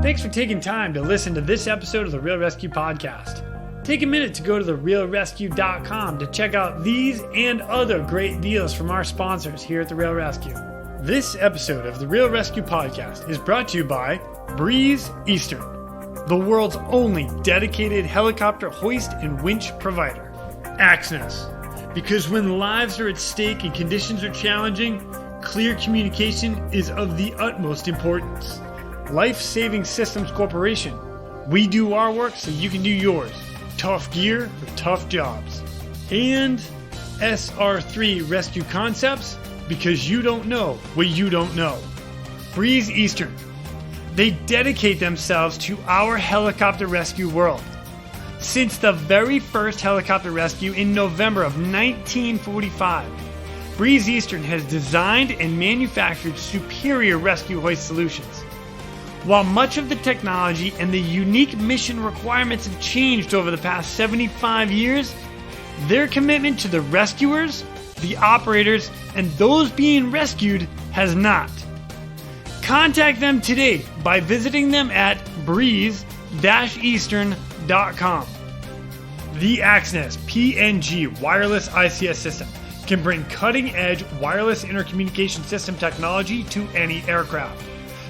Thanks for taking time to listen to this episode of the Real ResQ podcast. Take a minute to go to therealresq.com to check out these and other great deals from our sponsors here at the Real ResQ. This episode of the Real ResQ podcast is brought to you by Breese Eastern, the world's only dedicated helicopter hoist and winch provider. Axness, because when lives are at stake and conditions are challenging, clear communication is of the utmost importance. Life Saving Systems Corporation. We do our work so you can do yours. Tough gear for tough jobs. And SR3 ResQ Concepts, because you don't know what you don't know. Breese Eastern. They dedicate themselves to our helicopter rescue world. Since the very first helicopter rescue in November of 1945, Breese Eastern has designed and manufactured superior rescue hoist solutions. While much of the technology and the unique mission requirements have changed over the past 75 years, their commitment to the rescuers, the operators, and those being rescued has not. Contact them today by visiting them at breeze-eastern.com. The Axness PNG wireless ICS system can bring cutting-edge wireless intercommunication system technology to any aircraft.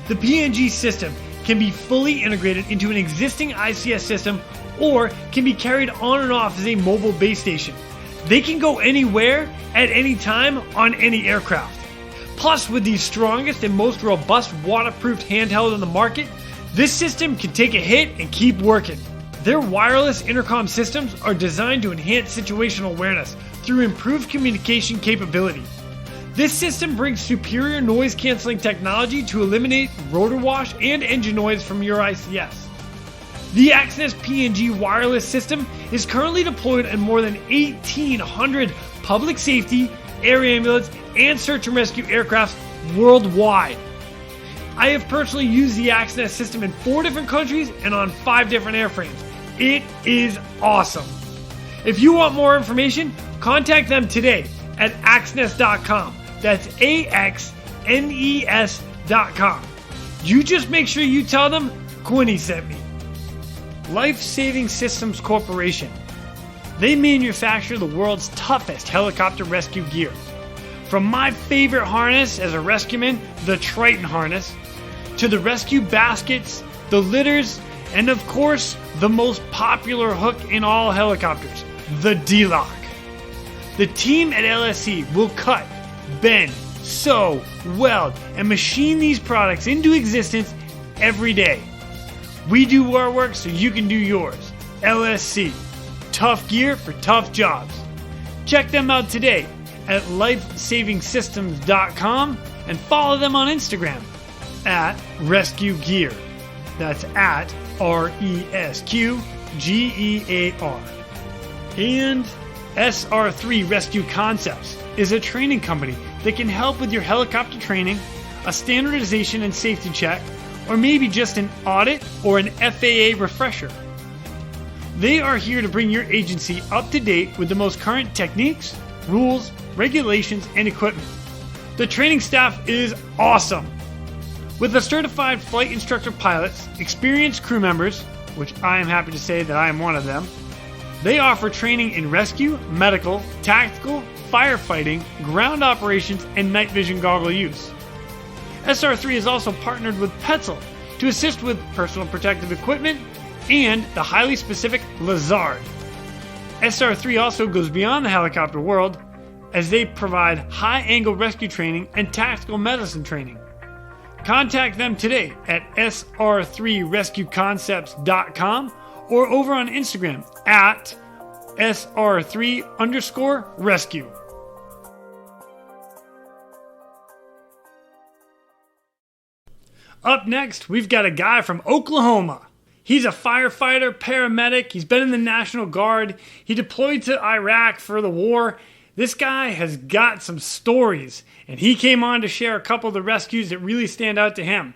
The PNG system can be fully integrated into an existing ICS system or can be carried on and off as a mobile base station. They can go anywhere at any time on any aircraft. Plus, with the strongest and most robust waterproof handheld on the market, this system can take a hit and keep working. Their wireless intercom systems are designed to enhance situational awareness through improved communication capability. This system brings superior noise canceling technology to eliminate rotor wash and engine noise from your ICS. The Axness PNG wireless system is currently deployed in more than 1,800 public safety, air ambulance, and search and rescue aircrafts worldwide. I have personally used the Axness system in 4 different countries and on 5 different airframes. It is awesome. If you want more information, contact them today at axness.com. That's AXNES.com. You just make sure you tell them Quinn sent me. Life Saving Systems Corporation. They manufacture the world's toughest helicopter rescue gear. From my favorite harness as a rescueman, the Triton harness, to the rescue baskets, the litters, and of course, the most popular hook in all helicopters, the D-Lock. The team at LSC will cut, bend, sew, weld, and machine these products into existence every day. We do our work so you can do yours. LSC. Tough gear for tough jobs. Check them out today at lifesavingsystems.com and follow them on Instagram at Rescue Gear. That's at ResQGEAR. And SR3 ResQ Concepts is a training company that can help with your helicopter training, a standardization and safety check, or maybe just an audit or an FAA refresher. They are here to bring your agency up to date with the most current techniques, rules, regulations, and equipment. The training staff is awesome. With the certified flight instructor pilots, experienced crew members, which I am happy to say that I am one of them, they offer training in rescue, medical, tactical, firefighting, ground operations, and night vision goggle use. SR3 is also partnered with Petzl to assist with personal protective equipment and the highly specific Lazard. SR3 also goes beyond the helicopter world as they provide high-angle rescue training and tactical medicine training. Contact them today at sr3rescueconcepts.com or over on Instagram at sr3_rescue. Up next, we've got a guy from Oklahoma. He's a firefighter, paramedic. He's been in the National Guard. He deployed to Iraq for the war. This guy has got some stories, and he came on to share a couple of the rescues that really stand out to him.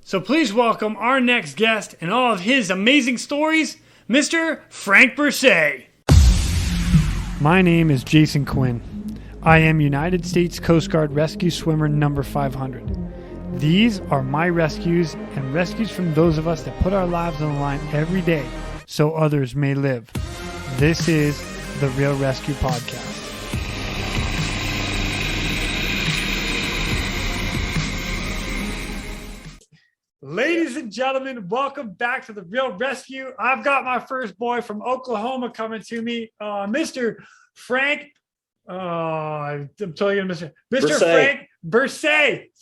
So please welcome our next guest and all of his amazing stories, Mr. Frank Breese. My name is Jason Quinn. I am United States Coast Guard Rescue Swimmer number 500. These are my rescues and rescues from those of us that put our lives on the line every day so others may live. This is the Real ResQ Podcast. Ladies and gentlemen, welcome back to the Real ResQ. I've got my first boy from Oklahoma coming to me, Mr. Frank. I'm telling you, Mr. Frank Breese.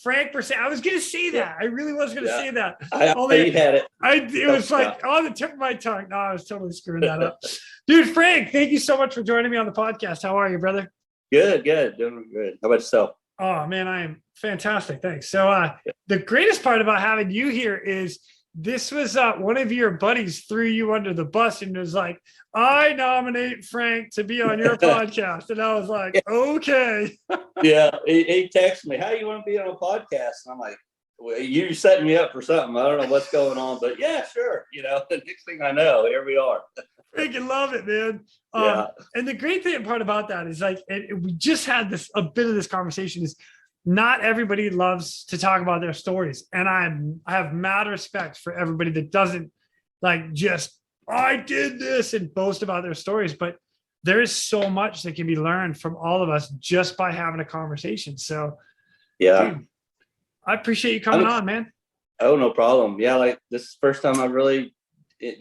Frank Breese. I was going to say that. I really was going to say that. You had it. It was like on the tip of my tongue. No, I was totally screwing that up. Dude, Frank, thank you so much for joining me on the podcast. How are you, brother? Good. Doing good. How about yourself? Oh, man, I am fantastic. Thanks. So the greatest part about having you here is this was one of your buddies threw you under the bus and was like, I nominate Frank to be on your podcast. And I was like, okay. Yeah. He texted me, how do you want to be on a podcast? And I'm like, well, you're setting me up for something. I don't know what's going on, but yeah, sure. The next thing I know, here we are. Freaking love it, man. Yeah. And the great part about that is like, we just had a bit of this conversation is not everybody loves to talk about their stories. And I have mad respect for everybody that doesn't like just, I did this and boast about their stories, but there is so much that can be learned from all of us just by having a conversation. So yeah, dude, I appreciate you coming on, man. Oh, no problem. Yeah. Like this is the first time I really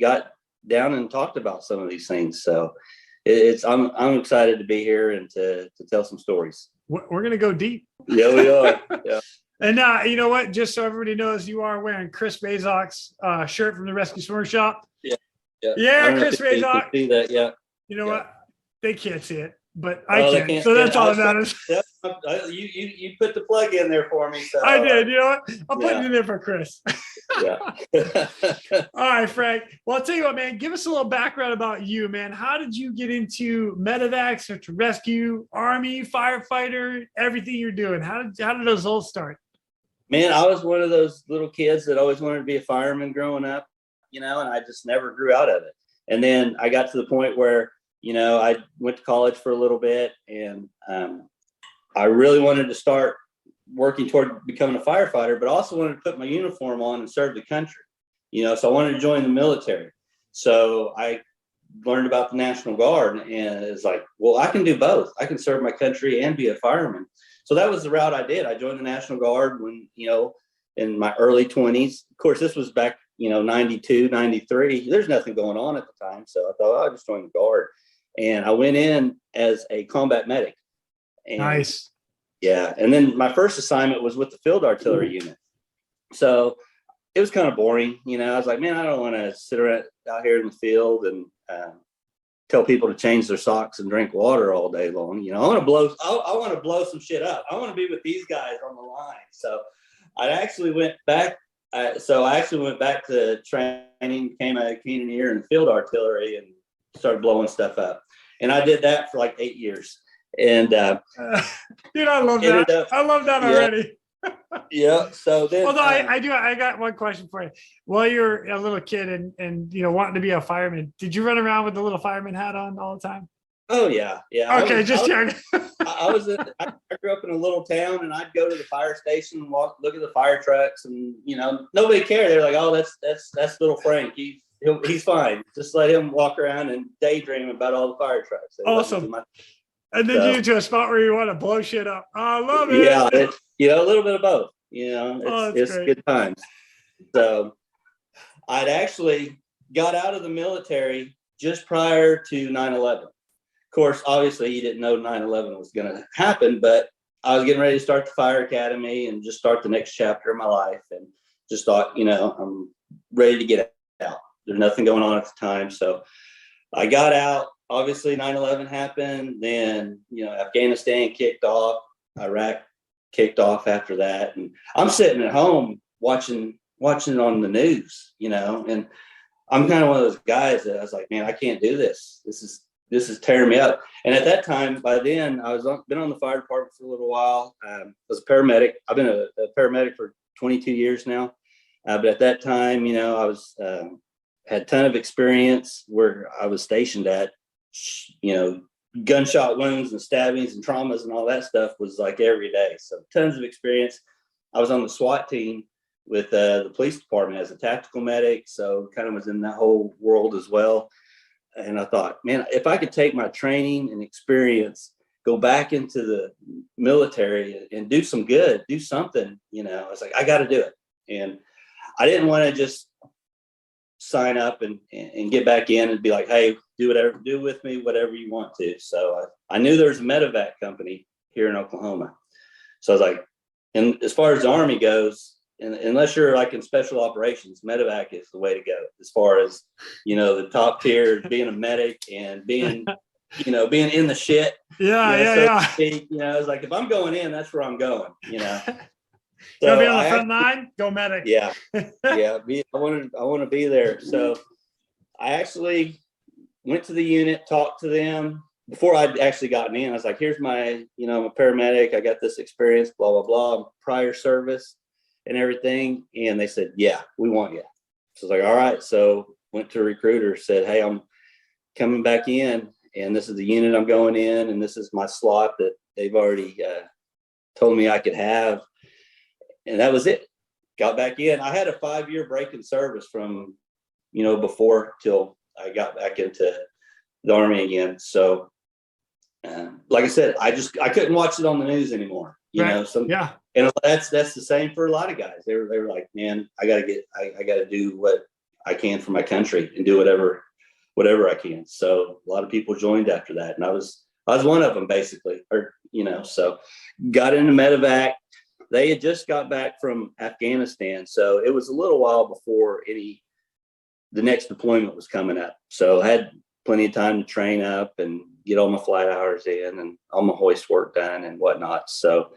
got down and talked about some of these things. So I'm excited to be here and to tell some stories. We're going to go deep. Yeah, we are. Yeah. And you know what? Just so everybody knows, you are wearing Chris Bazok's shirt from the Rescue Swimmer Shop. Yeah, Chris Bazok. See that? Yeah. You know what? They can't see it, but I can. So that's all that matters. You put the plug in there for me. So I did. You know what? I'll put it in there for Chris. Yeah. All right, Frank. Well, I'll tell you what, man. Give us a little background about you, man. How did you get into medevac, search and rescue, Army, firefighter, everything you're doing? How did those all start? Man, I was one of those little kids that always wanted to be a fireman growing up, and I just never grew out of it. And then I got to the point where, I went to college for a little bit, and I really wanted to start working toward becoming a firefighter, but also wanted to put my uniform on and serve the country, so I wanted to join the military. So I learned about the National Guard, and it's like, well, I can do both. I can serve my country and be a fireman. So that was the route I did. I joined the National Guard when, in my early 20s. Of course, this was back, 92, 93. There's nothing going on at the time. So I thought, I'll just join the Guard. And I went in as a combat medic. And, nice. Yeah. And then my first assignment was with the field artillery unit. So it was kind of boring. I was like, man, I don't want to sit around out here in the field and tell people to change their socks and drink water all day long. I want to blow some shit up. I want to be with these guys on the line. So I actually went back. To training, became a cannoneer in the field artillery and started blowing stuff up. And I did that for like 8 years. And dude, I love that. I love that already. Yeah. So then, although I got one question for you. While you're a little kid and wanting to be a fireman, did you run around with the little fireman hat on all the time? Oh yeah. Okay, just checking. I grew up in a little town, and I'd go to the fire station and look at the fire trucks, and nobody cared. They're like, oh, that's little Frank. He's fine. Just let him walk around and daydream about all the fire trucks. Awesome. And then you get to a spot where you want to blow shit up. I love it. Yeah, a little bit of both. It's good times. So I'd actually got out of the military just prior to 9/11. Of course, obviously, you didn't know 9/11 was going to happen, but I was getting ready to start the fire academy and just start the next chapter of my life, and just thought, I'm ready to get out. There's nothing going on at the time. So I got out. Obviously, 9/11 happened. Then, Afghanistan kicked off. Iraq kicked off after that. And I'm sitting at home watching it on the news, and I'm kind of one of those guys that I was like, man, I can't do this. This is tearing me up. And at that time, by then, been on the fire department for a little while. I was a paramedic. I've been a paramedic for 22 years now. But at that time, I was had a ton of experience where I was stationed at. Gunshot wounds and stabbings and traumas and all that stuff was like every day. So tons of experience. I was on the SWAT team with the police department as a tactical medic. So kind of was in that whole world as well. And I thought, man, if I could take my training and experience, go back into the military and do some good, do something, I was like, I got to do it. And I didn't want to just sign up and get back in and be like, hey, do with me whatever you want to. So I knew there was a medevac company here in Oklahoma. So I was like, and as far as the Army goes, and unless you're like in special operations, medevac is the way to go. As far as, the top tier, being a medic and being in the shit. Yeah. Speak, I was like, if I'm going in, that's where I'm going, So be on the front line, go medic. Yeah. I want to be there. So I actually went to the unit, talked to them before I'd actually gotten in. I was like, here's my, I'm a paramedic. I got this experience, blah, blah, blah, prior service and everything. And they said, yeah, we want you. So I was like, all right. So went to a recruiter, said, hey, I'm coming back in and this is the unit I'm going in. And this is my slot that they've already told me I could have. And that was it. Got back in. I had a 5-year break in service from, before till I got back into the Army again. So, like I said, I couldn't watch it on the news anymore. And that's the same for a lot of guys. They were like, man, I got to do what I can for my country and do whatever I can. So a lot of people joined after that, and I was one of them basically. So got into medevac. They had just got back from Afghanistan, so it was a little while before the next deployment was coming up. So I had plenty of time to train up and get all my flight hours in and all my hoist work done and whatnot. So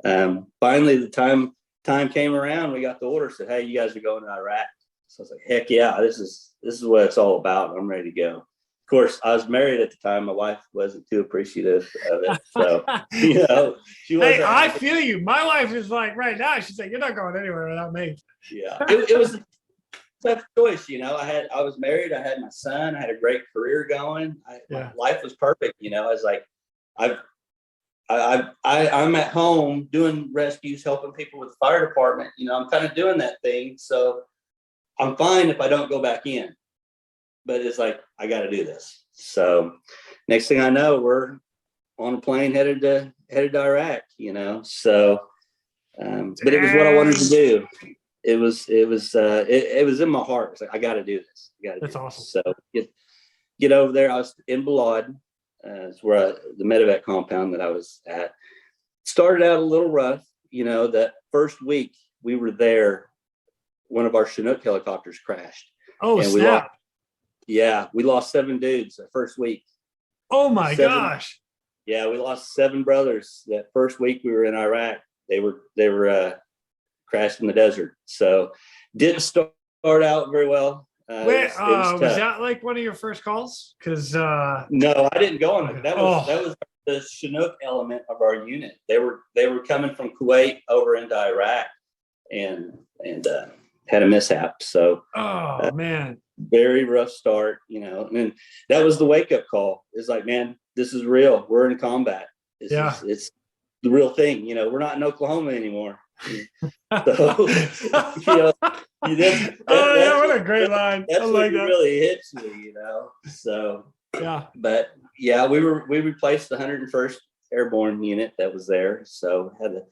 finally, the time came around. We got the order, said, "Hey, you guys are going to Iraq." So I was like, "Heck yeah, this is what it's all about. I'm ready to go." Of course, I was married at the time. My wife wasn't too appreciative of it. So, she wasn't. Hey, I feel you. My wife is like, right now, she's like, you're not going anywhere without me. Yeah. It was a tough choice. I was married. I had my son. I had a great career going. My life was perfect. I was like, I'm at home doing rescues, helping people with the fire department. I'm kind of doing that thing. So I'm fine if I don't go back in. But it's like, I got to do this. So next thing I know, we're on a plane headed to Iraq, so, but it was what I wanted to do. It was in my heart. It's like, I got to do this. That's awesome. So get over there. I was in Balad. It's where the medevac compound that I was at. Started out a little rough. That first week we were there, one of our Chinook helicopters crashed. Oh, and snap. We lost 7 dudes that first week. Oh my gosh. Yeah, we lost 7 brothers that first week we were in Iraq. They were crashed in the desert. So didn't start out very well. Was that like one of your first calls? Because no, I didn't go on it. That was the Chinook element of our unit. They were coming from Kuwait over into Iraq and had a mishap. So man. Very rough start, and that was the wake-up call. It's like, man, this is real. We're in combat. It's the real thing. We're not in Oklahoma anymore. So, what a great line. That's what really hits me, So, but we replaced the 101st Airborne unit that was there. So had to,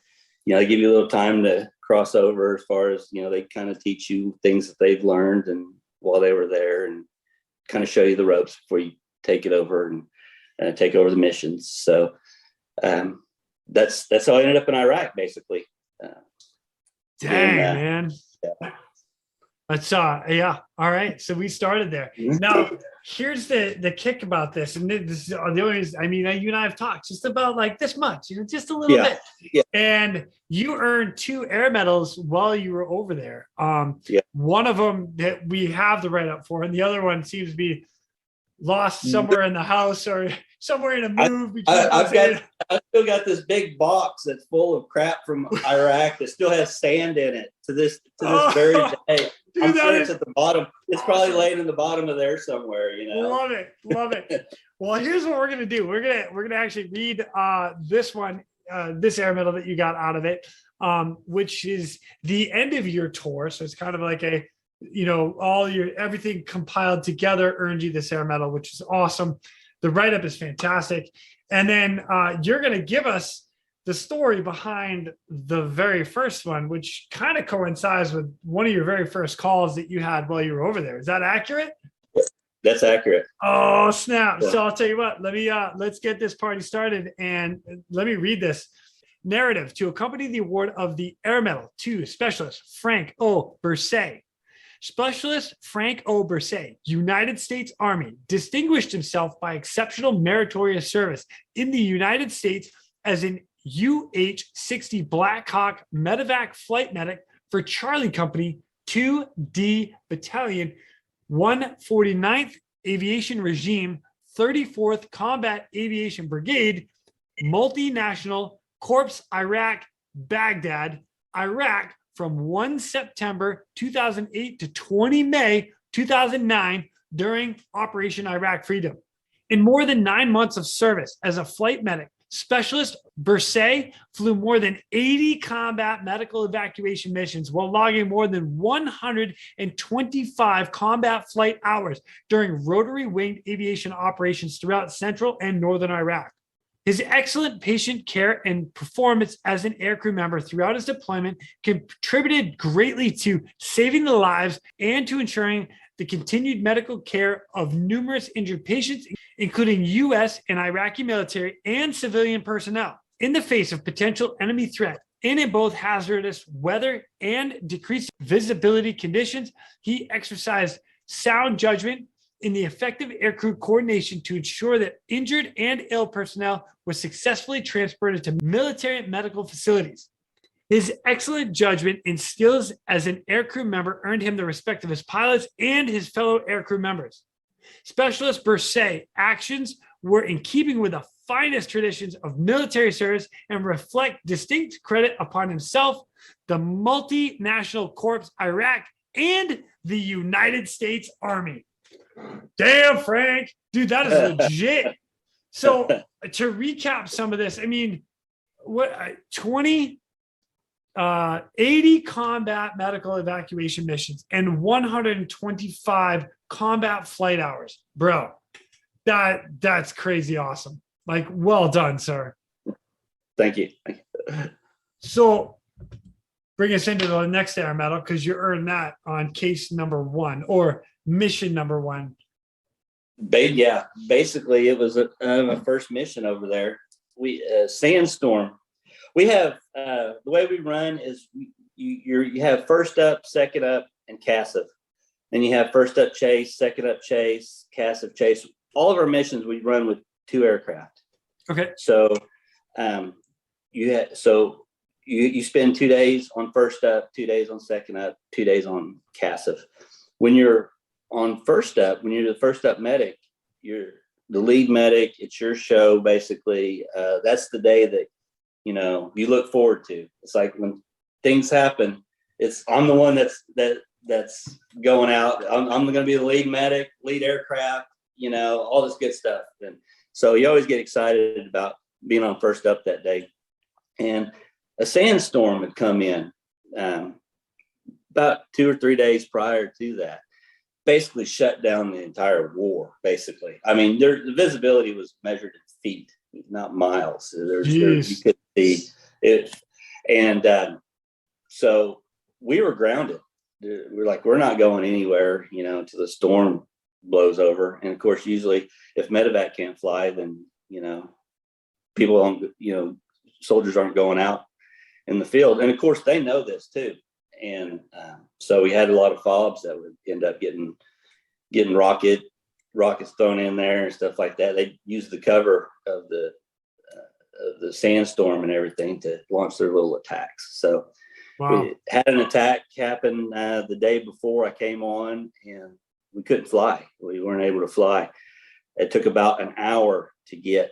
they give you a little time to cross over as far as, they kind of teach you things that they've learned and while they were there and kind of show you the ropes before you take it over and take over the missions. So that's how I ended up in Iraq, basically. Man. Yeah. That's all right. So we started there. Now here's the kick about this, and this is the only reason, you and I have talked just about like this much, just a little bit. Yeah. And you earned 2 air medals while you were over there. One of them that we have the write up for, and the other one seems to be lost somewhere in the house or somewhere in a move. I've still got this big box that's full of crap from Iraq that still has sand in it to this very day. Dude, I'm sure it's at the bottom. It's probably laying in the bottom of there somewhere. Love it. Well, here's what we're gonna do. We're gonna actually read this one, this air medal that you got out of it. which is the end of your tour. So it's kind of like a, everything compiled together earned you this air medal, which is awesome. The write-up is fantastic. And then you're going to give us the story behind the very first one, which kind of coincides with one of your very first calls that you had while you were over there. Is that accurate? That's accurate. Oh, snap. Yeah. So I'll tell you what, let's get this party started, and let me read this narrative. To accompany the award of the Air Medal to Specialist Frank O. Breese. Specialist Frank O. Breese, United States Army, distinguished himself by exceptional meritorious service in the United States as an UH-60 Blackhawk medevac flight medic for Charlie Company 2D Battalion, 149th Aviation Regime, 34th Combat Aviation Brigade, Multinational Corps Iraq, Baghdad, Iraq, from 1 September 2008 to 20 May 2009 during Operation Iraq Freedom. In more than 9 months of service as a flight medic, Specialist Breese flew more than 80 combat medical evacuation missions while logging more than 125 combat flight hours during rotary winged aviation operations throughout central and northern Iraq. His excellent patient care and performance as an aircrew member throughout his deployment contributed greatly to saving the lives and to ensuring the continued medical care of numerous injured patients, including U.S. and Iraqi military and civilian personnel. In the face of potential enemy threat and in both hazardous weather and decreased visibility conditions, he exercised sound judgment in the effective aircrew coordination to ensure that injured and ill personnel were successfully transported to military medical facilities. His excellent judgment and skills as an aircrew member earned him the respect of his pilots and his fellow aircrew members. Specialist Breese actions were in keeping with the finest traditions of military service and reflect distinct credit upon himself, the multinational corps Iraq, and the United States Army. Damn, Frank. Dude, that is legit. So to recap some of this, I mean, 80 combat medical evacuation missions and 125 combat flight hours. Bro, that's crazy awesome. Like, well done, sir. Thank you. So bring us into the next air medal, because you earned that on case number 1 or mission number 1. Yeah, basically it was my first mission over there. Sandstorm. We have the way we run is you have first up, second up, and cassive. Then you have first up chase, second up chase, cassive chase. All of our missions we run with 2 aircraft. Okay. So you spend 2 days on first up, 2 days on second up, 2 days on cassive. When you're on first up, when you're the first up medic, you're the lead medic. It's your show, basically. That's the day that you look forward to. It's like when things happen, I'm the one that's going out. I'm going to be the lead medic, lead aircraft, all this good stuff. And so you always get excited about being on first up that day. And a sandstorm had come in about 2 or 3 days prior to that. Basically shut down the entire war, basically. I mean, the visibility was measured in feet, not miles. You could see it. And so we were grounded. We're like, we're not going anywhere, until the storm blows over. And of course, usually if medevac can't fly, then, people don't, soldiers aren't going out in the field. And of course, they know this too. And so we had a lot of fobs that would end up getting rockets thrown in there and stuff like that. They used the cover of the sandstorm and everything to launch their little attacks. So wow. We had an attack happen the day before I came on, and we couldn't fly. We weren't able to fly. It took about an hour to get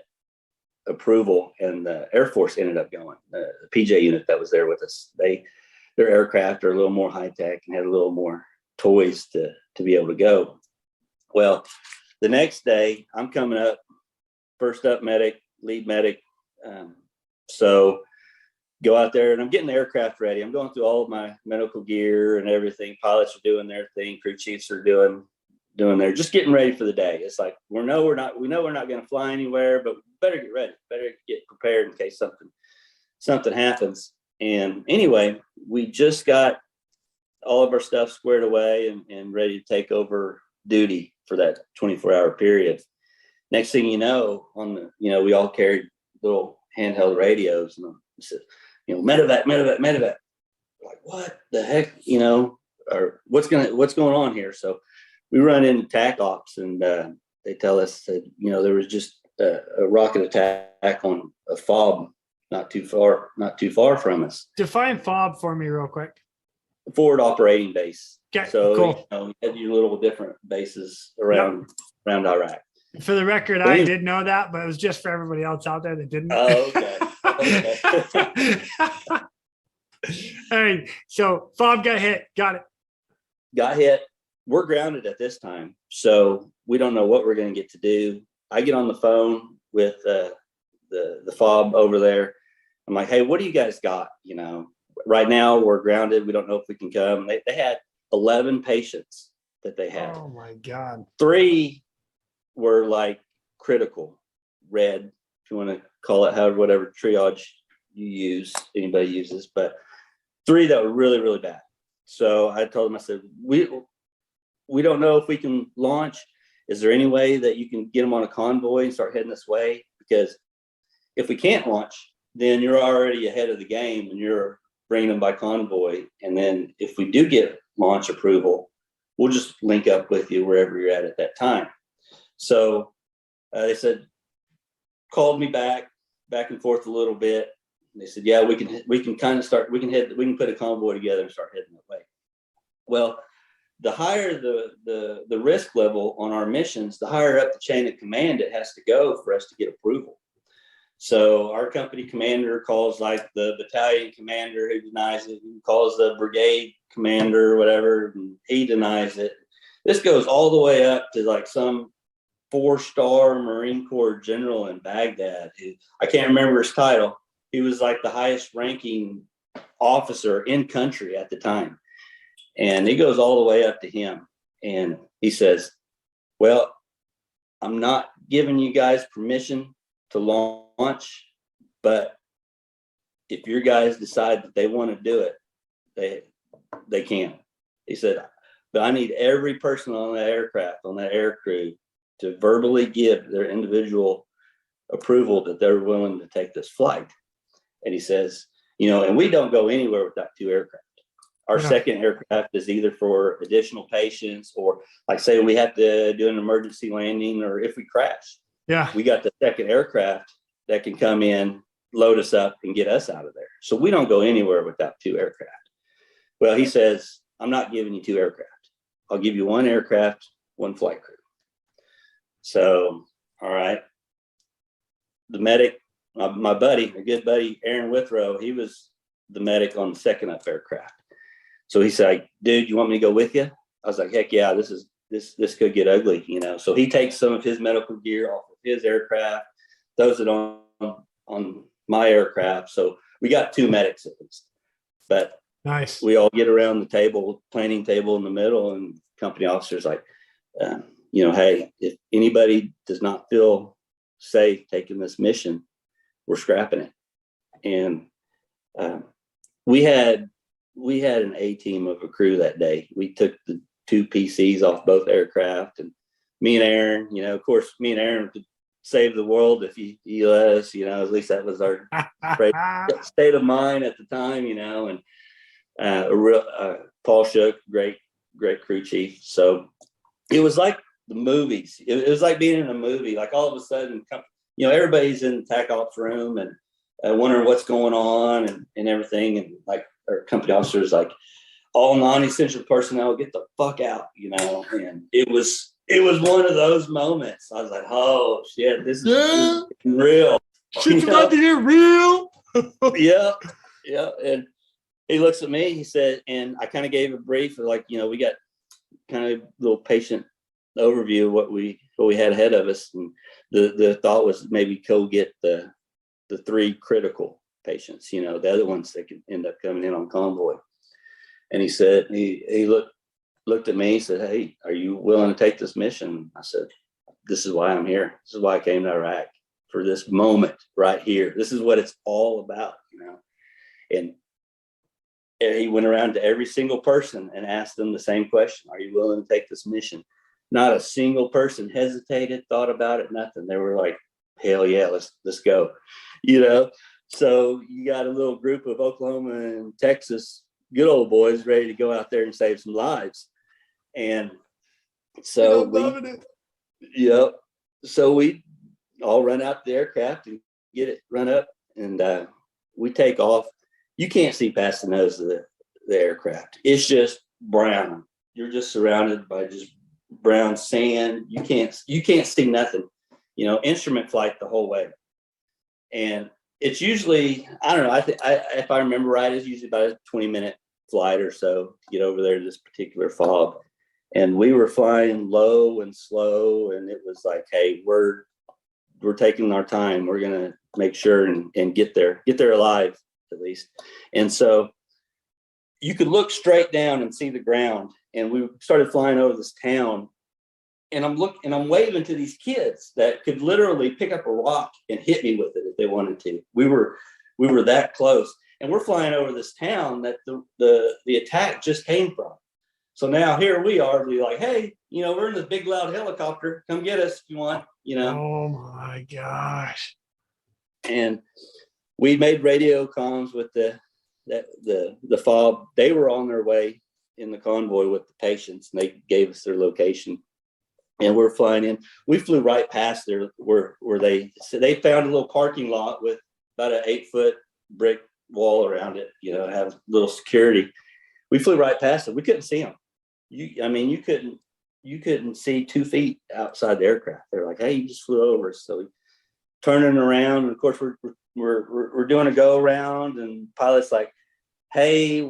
approval, and the Air Force ended up going. The PJ unit that was there with us, their aircraft are a little more high tech and had a little more toys to be able to go. Well, the next day I'm coming up, first up medic, lead medic. So go out there, and I'm getting the aircraft ready. I'm going through all of my medical gear and everything. Pilots are doing their thing. Crew chiefs are doing their, just getting ready for the day. It's like, we know we're not going to fly anywhere, but we better get ready, better get prepared in case something happens. And anyway, we just got all of our stuff squared away and ready to take over duty for that 24-hour period. Next thing you know, we all carried little handheld radios, and I said, medevac. Like, what the heck, or what's going on here? So we run into TAC ops, and they tell us that, there was just a rocket attack on a FOB not too far from us. Define FOB for me real quick. Forward operating base. Okay, so cool. We had your little different bases around Iraq. For the record, I did know that, but it was just for everybody else out there that didn't. Oh, okay. All right. So FOB got hit. Got it. Got hit. We're grounded at this time, so we don't know what we're going to get to do. I get on the phone with the FOB over there. I'm like, hey, what do you guys got? Right now we're grounded. We don't know if we can come. They had 11 patients that they had. Oh my God. 3 were like critical, red, if you want to call it, whatever triage anybody uses, but 3 that were really, really bad. So I told them, I said, we don't know if we can launch. Is there any way that you can get them on a convoy and start heading this way? Because if we can't launch, then you're already ahead of the game and you're bringing them by convoy. And then if we do get launch approval, we'll just link up with you wherever you're at that time. So they said, called me back and forth a little bit. And they said, yeah, we can kind of start, we can put a convoy together and start heading that way. Well, the higher the risk level on our missions, the higher up the chain of command it has to go for us to get approval. So our company commander calls like the battalion commander, who denies it, and calls the brigade commander or whatever, and he denies it. This goes all the way up to like some 4-star Marine Corps general in Baghdad, who I can't remember his title. He was like the highest ranking officer in country at the time. And it goes all the way up to him. And he says, well, I'm not giving you guys permission to launch, but if your guys decide that they want to do it, they can. He said, but I need every person on that aircraft, on that air crew, to verbally give their individual approval that they're willing to take this flight. And he says, and we don't go anywhere without 2 aircraft. Our second aircraft is either for additional patients, or like say we have to do an emergency landing, or if we crash. Yeah. We got the second aircraft that can come in, load us up, and get us out of there. So we don't go anywhere without 2 aircraft. Well, he says, I'm not giving you 2 aircraft. I'll give you 1 aircraft, 1 flight crew. So, all right. The medic, my buddy, a good buddy, Aaron Withrow, he was the medic on the second up aircraft. So he said, dude, you want me to go with you? I was like, heck yeah, this could get ugly, So he takes some of his medical gear off of his aircraft, throws it on my aircraft. So we got 2 medics at least. But nice. We all get around the table, planning table in the middle, and company officers like, hey, if anybody does not feel safe taking this mission, we're scrapping it. And we had an A team of a crew that day. We took the 2 PCs off both aircraft, and me and Aaron, of course, me and Aaron could save the world if you let us, at least that was our state of mind at the time, and Paul Shook, great crew chief. So it was like the movies. It was like being in a movie. Like all of a sudden, everybody's in the TAC ops room and wondering what's going on and everything. And like our company officers, like, all non-essential personnel, get the fuck out, And it was one of those moments. I was like, oh shit, this is real. Shit's about to get real. Yeah. And he looks at me, he said, and I kind of gave a brief of like, we got kind of a little patient overview of what we had ahead of us. And the thought was maybe go get the 3 critical patients, the other ones that could end up coming in on convoy. And he said, he looked at me, he said, "Hey, are you willing to take this mission?" I said, "This is why I'm here. This is why I came to Iraq, for this moment right here. This is what it's all about, And he went around to every single person and asked them the same question: "Are you willing to take this mission?" Not a single person hesitated, thought about it, nothing. They were like, "Hell yeah, let's go." So you got a little group of Oklahoma and Texas good old boys ready to go out there and save some lives. And so so we all run out the aircraft and get it run up, and we take off. You can't see past the nose of the aircraft. It's just brown. You're just surrounded by just brown sand. You can't see nothing. Instrument flight the whole way. And it's usually, I don't know, if I remember right, it's usually about a 20-minute flight or so to get over there to this particular fog. And we were flying low and slow, and it was like, hey, we're taking our time. We're going to make sure and get there alive at least. And so you could look straight down and see the ground. And we started flying over this town, and I'm waving to these kids that could literally pick up a rock and hit me with it if they wanted to. We were that close, and we're flying over this town that the attack just came from. So now here we are, we're like, hey, we're in this big loud helicopter. Come get us if you want, Oh my gosh. And we made radio comms with the FOB. They were on their way in the convoy with the patients, and they gave us their location. And we're flying in. We flew right past there where they found a little parking lot with about an 8-foot brick wall around it, have little security. We flew right past it. We couldn't see them. You couldn't see 2 feet outside the aircraft. They're like, hey, you just flew over. So we turning around, and of course we're doing a go around, and pilot's like, hey,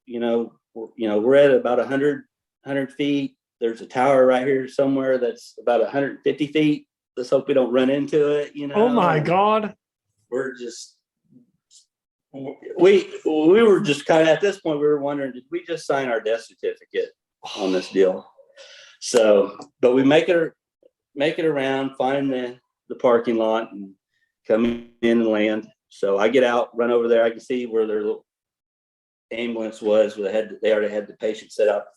we're at about 100 feet. There's a tower right here somewhere that's about 150 feet. Let's hope we don't run into it. Oh my God. We're just, we were just kind of, at this point, we were wondering, did we just sign our death certificate on this deal? So, but we make it around, find the parking lot, and come in and land. So I get out, run over there. I can see where their little ambulance was. They already had the patient set up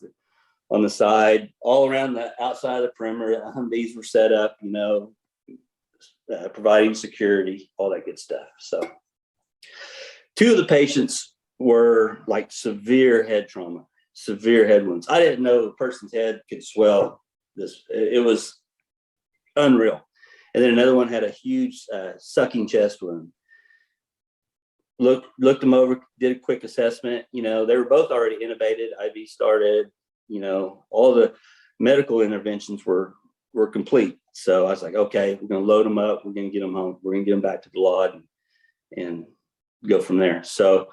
on the side. All around the outside of the perimeter, Humvees were set up, providing security, all that good stuff. So 2 of the patients were like severe head trauma, severe head wounds. I didn't know the person's head could swell. It was unreal. And then another one had a huge sucking chest wound. Looked them over, did a quick assessment. They were both already intubated, IV started. All the medical interventions were complete. So I was like, okay, we're going to load them up. We're going to get them home. We're going to get them back to the lodge and go from there. So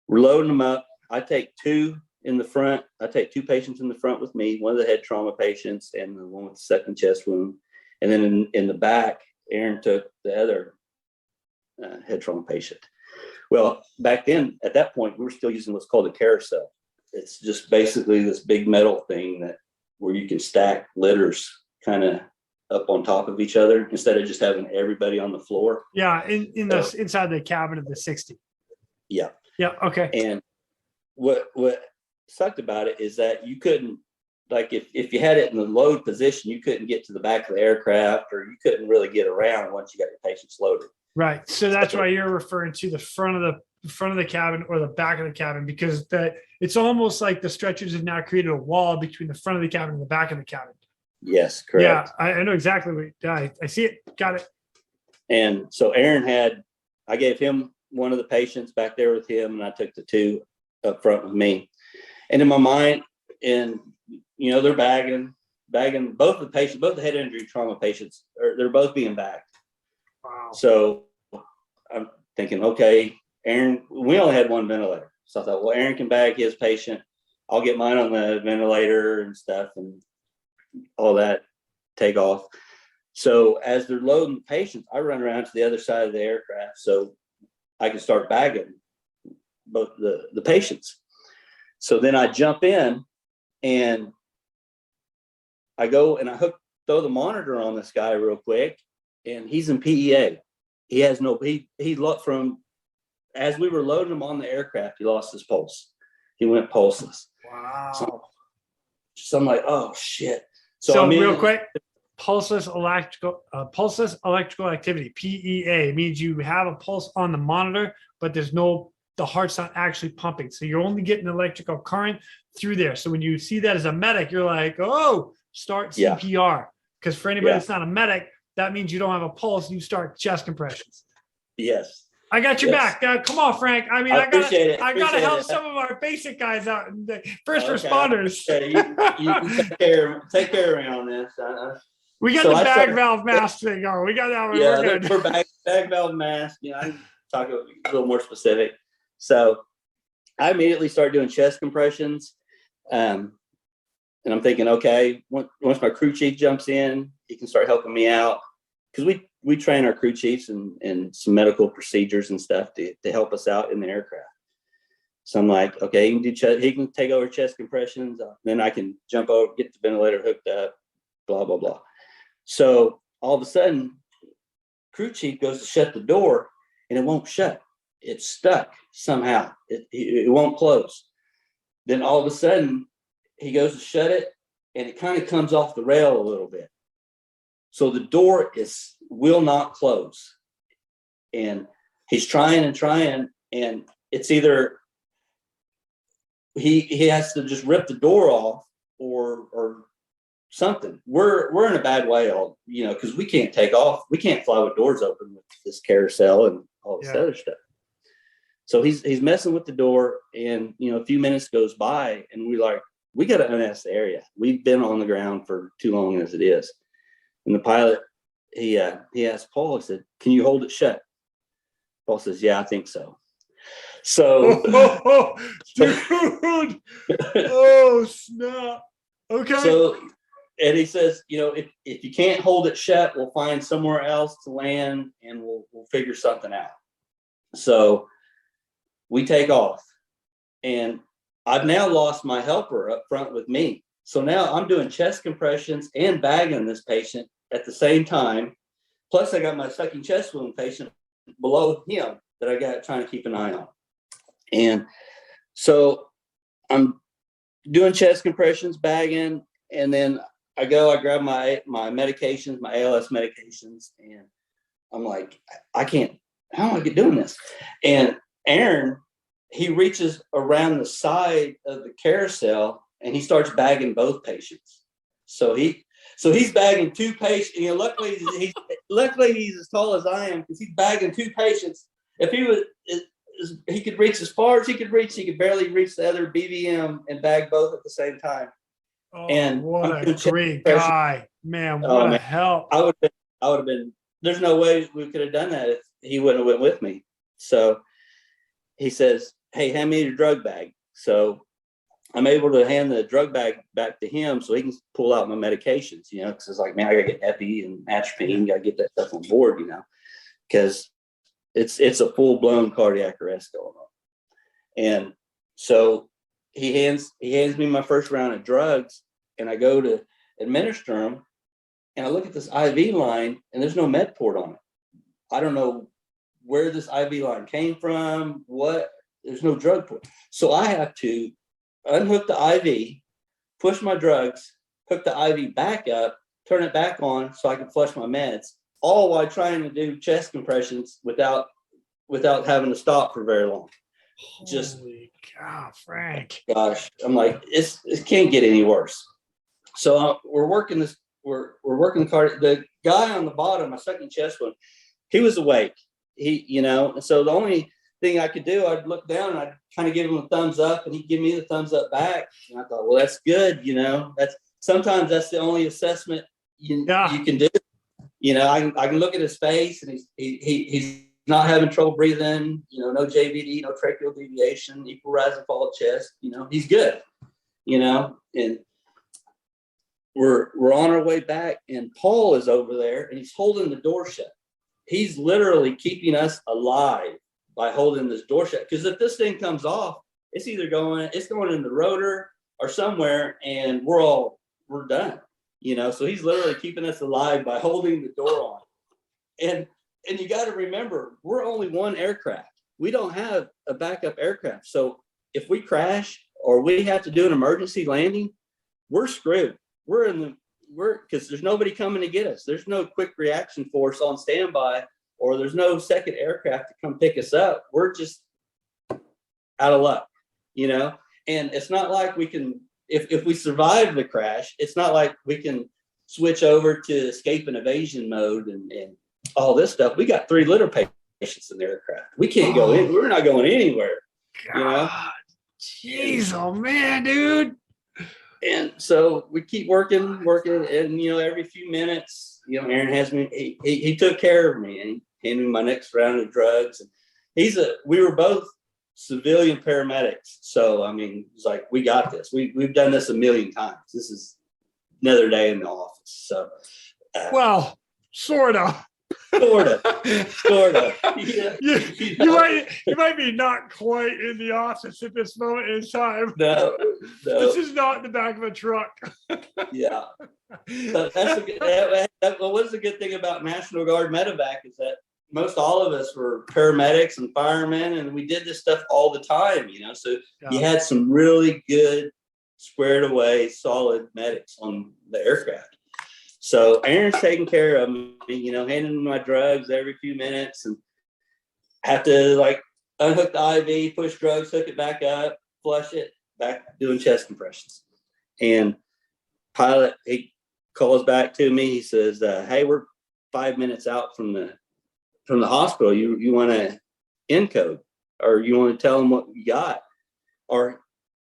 we're loading them up. I take 2 in the front. I take 2 patients in the front with me, one of the head trauma patients and the one with the second chest wound. And then in the back, Aaron took the other head trauma patient. Well, back then, at that point, we were still using what's called a carousel. It's just basically this big metal thing where you can stack litters kind of up on top of each other instead of just having everybody on the floor. Yeah, inside the cabin of the 60. Yeah. Yeah. Okay. And what sucked about it is that you couldn't, like, if you had it in the load position, you couldn't get to the back of the aircraft, or you couldn't really get around once you got your patients loaded. Right. So that's why you're referring to the front of the cabin or the back of the cabin, because it's almost like the stretchers have now created a wall between the front of the cabin and the back of the cabin. Yes, correct. Yeah, I know exactly. I see it. Got it. And so Aaron I gave him one of the patients back there with him, and I took the 2 up front with me. And in my mind, and they're bagging both the head injury trauma patients, they're both being bagged. Wow. So I'm thinking, okay, Aaron, we only had 1 ventilator. So I thought, well, Aaron can bag his patient. I'll get mine on the ventilator and stuff and all that, take off. So as they're loading the patients, I run around to the other side of the aircraft. So I can start bagging both the patients. So then I jump in and I go and I throw the monitor on this guy real quick, and he's in PEA. He has he looked from, as we were loading him on the aircraft, he lost his pulse. He went pulseless. Wow. So I'm like, oh shit. So real quick, pulseless electrical activity, PEA, means you have a pulse on the monitor, but the heart's not actually pumping. So you're only getting electrical current through there. So when you see that as a medic, you're like, oh, start CPR. Because for anybody that's not a medic, that means you don't have a pulse. You start chest compressions. Yes. I got your back. Come on, Frank. I mean, I gotta help some of our basic guys out, first responders. You take care of me on this. We got the bag valve mask thing on. We got that one. Yeah, we're good. For bag valve mask. I can talk a little more specific. So I immediately started doing chest compressions. And I'm thinking, okay, once my crew chief jumps in, he can start helping me out. Because we train our crew chiefs in some medical procedures and stuff to help us out in the aircraft. So I'm like, okay, he can take over chest compressions. Then I can jump over, get the ventilator hooked up, blah, blah, blah. So all of a sudden, crew chief goes to shut the door and it won't shut. It's stuck somehow. It won't close. Then all of a sudden, he goes to shut it and it kind of comes off the rail a little bit. So the door will not close. And he's trying, and it's either he has to just rip the door off or something. We're in a bad way, because we can't take off. We can't fly with doors open with this carousel and all this other stuff. So he's messing with the door, and a few minutes goes by, and we got to unask the area. We've been on the ground for too long as it is. And the pilot, he asked Paul, he said, "Can you hold it shut?" Paul says, "Yeah, I think so." So, dude, oh snap! Okay. So, and he says, if you can't hold it shut, we'll find somewhere else to land, and we'll figure something out. So we take off, and I've now lost my helper up front with me. So now I'm doing chest compressions and bagging this patient at the same time. Plus I got my sucking chest wound patient below him that I got trying to keep an eye on. And so I'm doing chest compressions, bagging, and then I grab my medications, my ALS medications, and I'm like, how am I doing this? And Aaron, he reaches around the side of the carousel and he starts bagging both patients. So he's bagging two patients. Luckily he's as tall as I am, because he's bagging two patients. If he could reach as far as he could reach, he could barely reach the other BVM and bag both at the same time. Oh, and what a great guy, man! What a help! I would have been. There's no way we could have done that if he wouldn't have went with me. So he says, "Hey, hand me your drug bag." So I'm able to hand the drug bag back to him so he can pull out my medications, because it's like, man, I gotta get epi and atropine, gotta get that stuff on board, because it's a full-blown cardiac arrest going on. And so he hands me my first round of drugs, and I go to administer them, and I look at this IV line, and there's no med port on it. I don't know where this IV line came from, there's no drug port. So I have to unhook the IV, push my drugs, hook the IV back up, turn it back on so I can flush my meds, all while trying to do chest compressions without having to stop for very long. Holy cow, Frank. Gosh, I'm like, it can't get any worse. So we're working the card. The guy on the bottom, my second chest one, he was awake. And so the only thing I could do, I'd look down and I'd kind of give him a thumbs up, and he'd give me the thumbs up back. And I thought, well, that's good. Sometimes that's the only assessment you can do. I can look at his face, and he's not having trouble breathing, no JVD, no tracheal deviation, equal rise and fall of chest, he's good, and we're on our way back, and Paul is over there, and he's holding the door shut. He's literally keeping us alive by holding this door shut. Because if this thing comes off, it's going in the rotor or somewhere, and we're done. So he's literally keeping us alive by holding the door on. And you got to remember, we're only one aircraft. We don't have a backup aircraft. So if we crash or we have to do an emergency landing, we're screwed. Because there's nobody coming to get us. There's no quick reaction force on standby, or there's no second aircraft to come pick us up. We're just out of luck, and it's not like we can, if we survive the crash, it's not like we can switch over to escape and evasion mode and all this stuff. We got 3 litter patients in the aircraft. We can't go in. We're not going anywhere. God, jeez, oh man, dude. And so we keep working, and every few minutes, Aaron has me. He took care of me, and he handed me my next round of drugs. And we were both civilian paramedics, so I mean, it's like, we got this. We've done this a million times. This is another day in the office. So, well, sort of. Sort of. Yeah. You might be not quite in the office at this moment in time. No. This is not in the back of a truck. Yeah. So what is the good thing about National Guard medevac is that most all of us were paramedics and firemen, and we did this stuff all the time, So you had some really good, squared away, solid medics on the aircraft. So Aaron's taking care of me, handing me my drugs every few minutes, and have to unhook the IV, push drugs, hook it back up, flush it, back doing chest compressions. And pilot, he calls back to me. He says, "Hey, we're 5 minutes out from the hospital. You want to encode, or you want to tell him what you got, or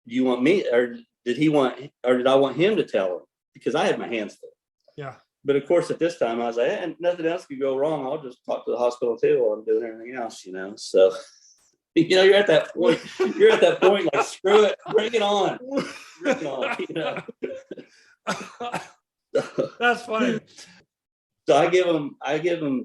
you want me, or did I want him to tell him?" Because I had my hands full. Yeah. But of course, at this time, I was like, nothing else could go wrong. I'll just talk to the hospital too while I'm doing everything else, So, you're at that point. Like, screw it, bring it on. That's funny. So I give him.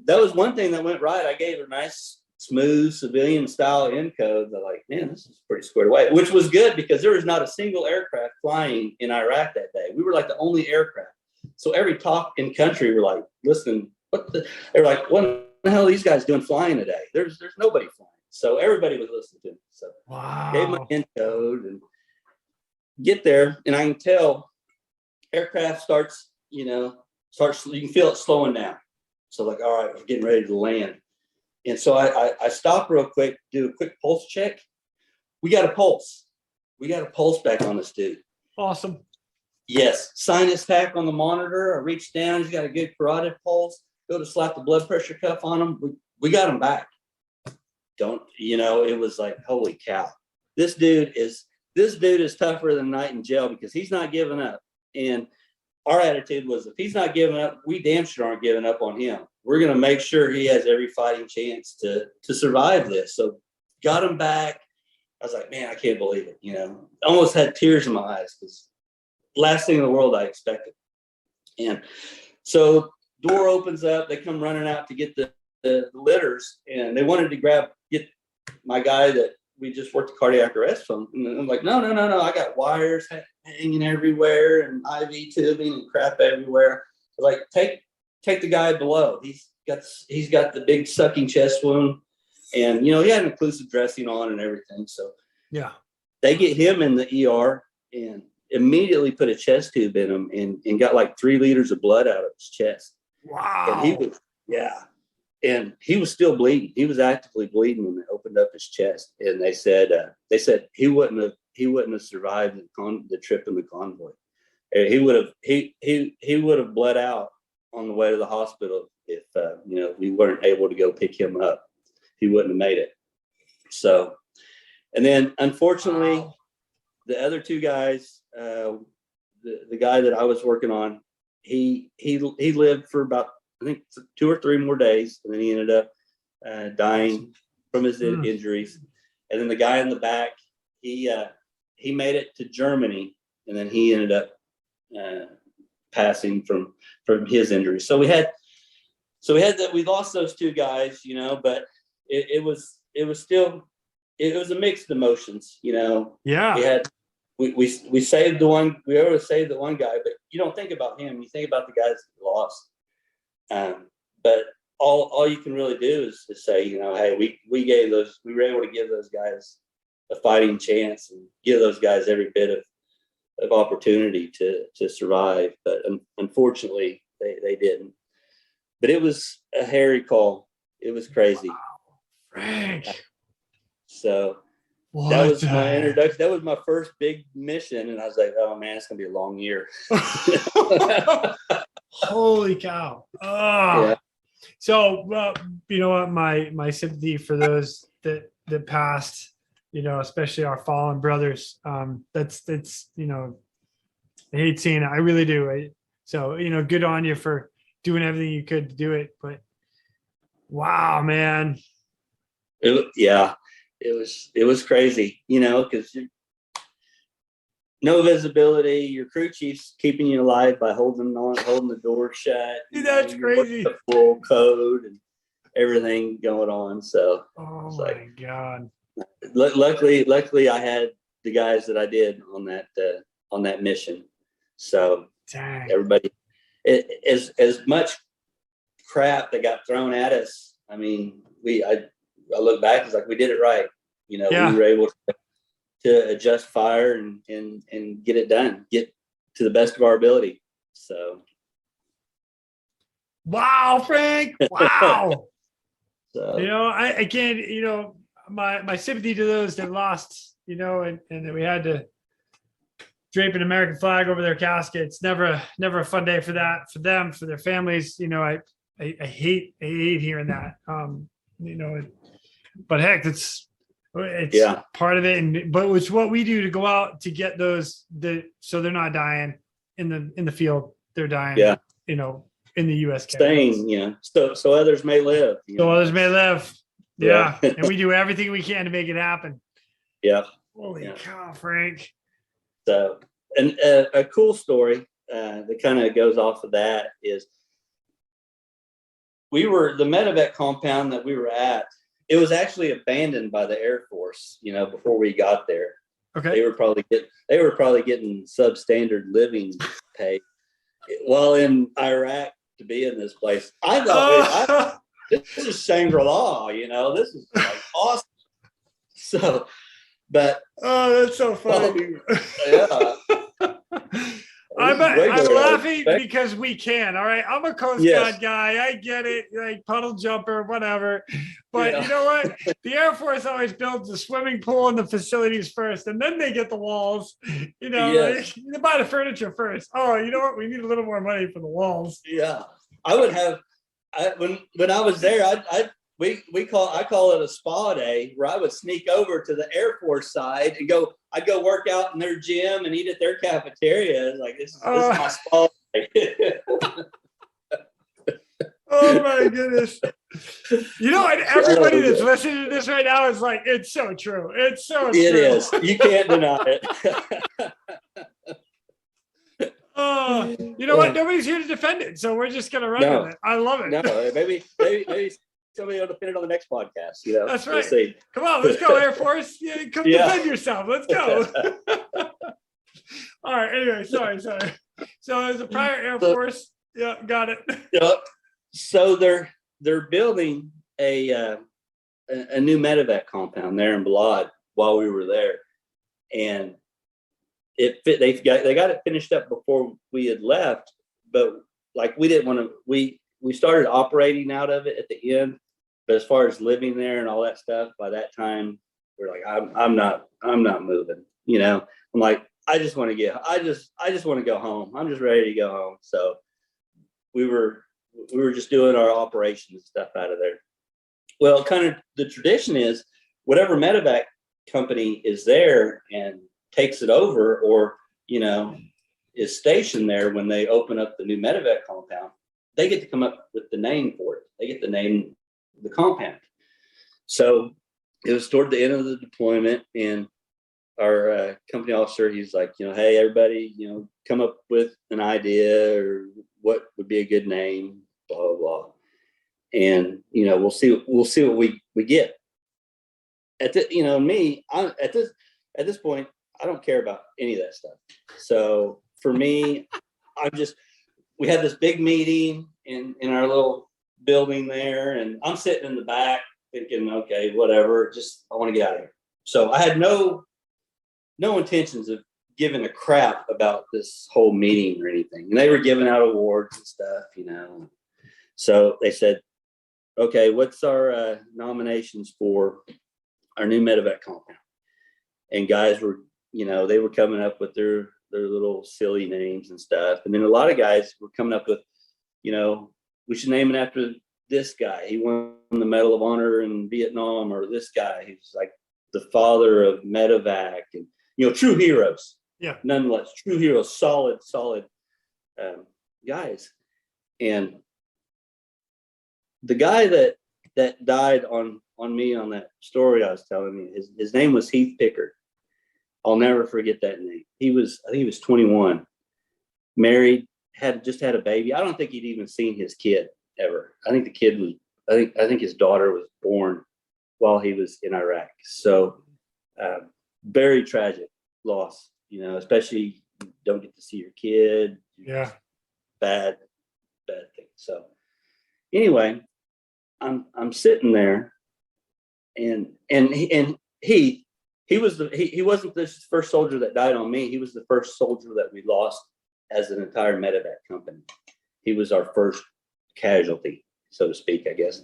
That was one thing that went right. I gave a nice, smooth civilian style encode. They're like, man, this is pretty squared away, which was good because there was not a single aircraft flying in Iraq that day. We were like the only aircraft. So every talk in country were like, listen, they're like, what the hell are these guys doing flying today? There's nobody flying. So everybody was listening to me. So wow. Gave my encode and get there. And I can tell aircraft starts, you can feel it slowing down. So like, all right, we're getting ready to land. And so I stop real quick, do a quick pulse check. We got a pulse. Back on this dude. Awesome. Yes, sinus tack on the monitor. I reached down. He's got a good carotid pulse. Go to slap the blood pressure cuff on him. We got him back. It was like, holy cow. This dude is tougher than a night in jail because he's not giving up. And our attitude was, if he's not giving up, we damn sure aren't giving up on him. We're going to make sure he has every fighting chance to survive this. So got him back. I was like, man, I can't believe it. Almost had tears in my eyes because last thing in the world I expected. And so door opens up, they come running out to get the litters, and they wanted to get my guy that we just worked the cardiac arrest from. And I'm like, no, I got wires hanging everywhere and IV tubing and crap everywhere. Like, take the guy below. He's got the big sucking chest wound, and he had an occlusive dressing on and everything. So yeah, they get him in the ER and immediately put a chest tube in him and got like 3 liters of blood out of his chest. Wow. And he was still bleeding. He was actively bleeding when they opened up his chest. And they said he wouldn't have survived the trip in the convoy. He would have bled out on the way to the hospital if we weren't able to go pick him up. He wouldn't have made it. So, and then unfortunately, wow. The other 2 guys, the guy that I was working on, he lived for about, I think, 2 or 3 more days, and then he ended up dying from his injuries. And then the guy in the back, he made it to Germany, and then he ended up passing from his injuries. So we lost those 2 guys, but it was it was still, it was a mixed emotions, you know. Yeah. We saved the one, we always saved the one guy, but you don't think about him. You think about the guys that lost. But all you can really do is say, you know, hey, we were able to give those guys a fighting chance and give those guys every bit of opportunity to survive. But unfortunately, they didn't. But it was a hairy call. It was crazy. Wow. Frank. So that was my introduction. That was my first big mission. And I was like, oh man, it's going to be a long year. Holy cow. Oh. Yeah. So, you know what, my sympathy for those that passed, you know, especially our fallen brothers. That's, you know, I hate seeing it. I really do. So, you know, good on you for doing everything you could to do it. But wow, man. It was crazy, you know, because no visibility. Your crew chief's keeping you alive by holding the door shut. Dude, that's crazy. The full code and everything going on. So, oh my God. Luckily, I had the guys that I did on that mission. So dang. Everybody, as much crap that got thrown at us. I mean, I look back, it's like we did it right. You know, we were able to adjust fire and get it done, get to the best of our ability. So, wow, Frank, wow. So, you know, I can't, you know, my sympathy to those that lost, you know, and that we had to drape an American flag over their caskets. Never a fun day for them, for their families. You know, I hate hearing that. You know, but heck, it's part of it. But it's what we do to go out to get those so they're not dying in the field. They're dying, you know, in the U.S. Staying, yeah. So others may live. Others may live. Yeah. And we do everything we can to make it happen. Yeah. Holy cow, Frank. So, and a cool story that kind of goes off of that is the medevac compound that we were at, it was actually abandoned by the Air Force, you know, before we got there. Okay. They were probably getting substandard living pay. While in Iraq to be in this place, I thought this is Shangri-La, you know, this is like awesome. So, but that's so funny. I'm laughing because we can. All right, I'm a Coast Guard guy. I get it, like puddle jumper, whatever. But you know what? The Air Force always builds the swimming pool and the facilities first, and then they get the walls. You know, they buy the furniture first. Oh, you know what? We need a little more money for the walls. Yeah, I would have. When I was there, I call it a spa day, where I would sneak over to the Air Force side and I'd go work out in their gym and eat at their cafeteria. Like this is my spa day. Oh my goodness. You know, and everybody that's listening to this right now is like, it's so true. It's so true. It is. You can't deny it. You know what? Nobody's here to defend it, so we're just gonna run with it. I love it. No, maybe somebody will defend it on the next podcast. You know, that's right. We'll see. Come on, let's go, Air Force. Come defend yourself. Let's go. All right. Anyway, sorry. So as a prior Air Force, got it. Yep. So they're building a new medevac compound there in Balad while we were there, and they got it finished up before we had left, but like we didn't want to. We started operating out of it at the end, but as far as living there and all that stuff, by that time we're like, I'm not moving. You know, I'm like, I just want to go home. I'm just ready to go home. So we were just doing our operations stuff out of there. Well, kind of the tradition is whatever medevac company is there and takes it over, or, you know, is stationed there when they open up the new medevac compound, they get to come up with the name for it. They get to name the compound. So it was toward the end of the deployment, and our company officer, he's like, you know, hey, everybody, you know, come up with an idea or what would be a good name, blah, blah, blah. And, you know, we'll see what we get. I'm at this point, I don't care about any of that stuff. So for me, we had this big meeting in our little building there, and I'm sitting in the back thinking, okay, whatever, I want to get out of here. So I had no intentions of giving a crap about this whole meeting or anything. And they were giving out awards and stuff, So they said, okay, what's our nominations for our new medevac compound? And guys were, they were coming up with their little silly names and stuff. And then a lot of guys were coming up with, we should name it after this guy. He won the Medal of Honor in Vietnam, or this guy, he's like the father of medevac, and, true heroes. Yeah. Nonetheless, true heroes, solid guys. And the guy that died on me on that story I was telling you, his name was Heath Picker. I'll never forget that name. I think he was 21, married, just had a baby. I don't think he'd even seen his kid ever. I think I think his daughter was born while he was in Iraq. So very tragic loss, especially you don't get to see your kid. Yeah. Bad thing. So anyway, I'm sitting there, and he wasn't the first soldier that died on me. He was the first soldier that we lost as an entire medevac company. He was our first casualty, so to speak, I guess.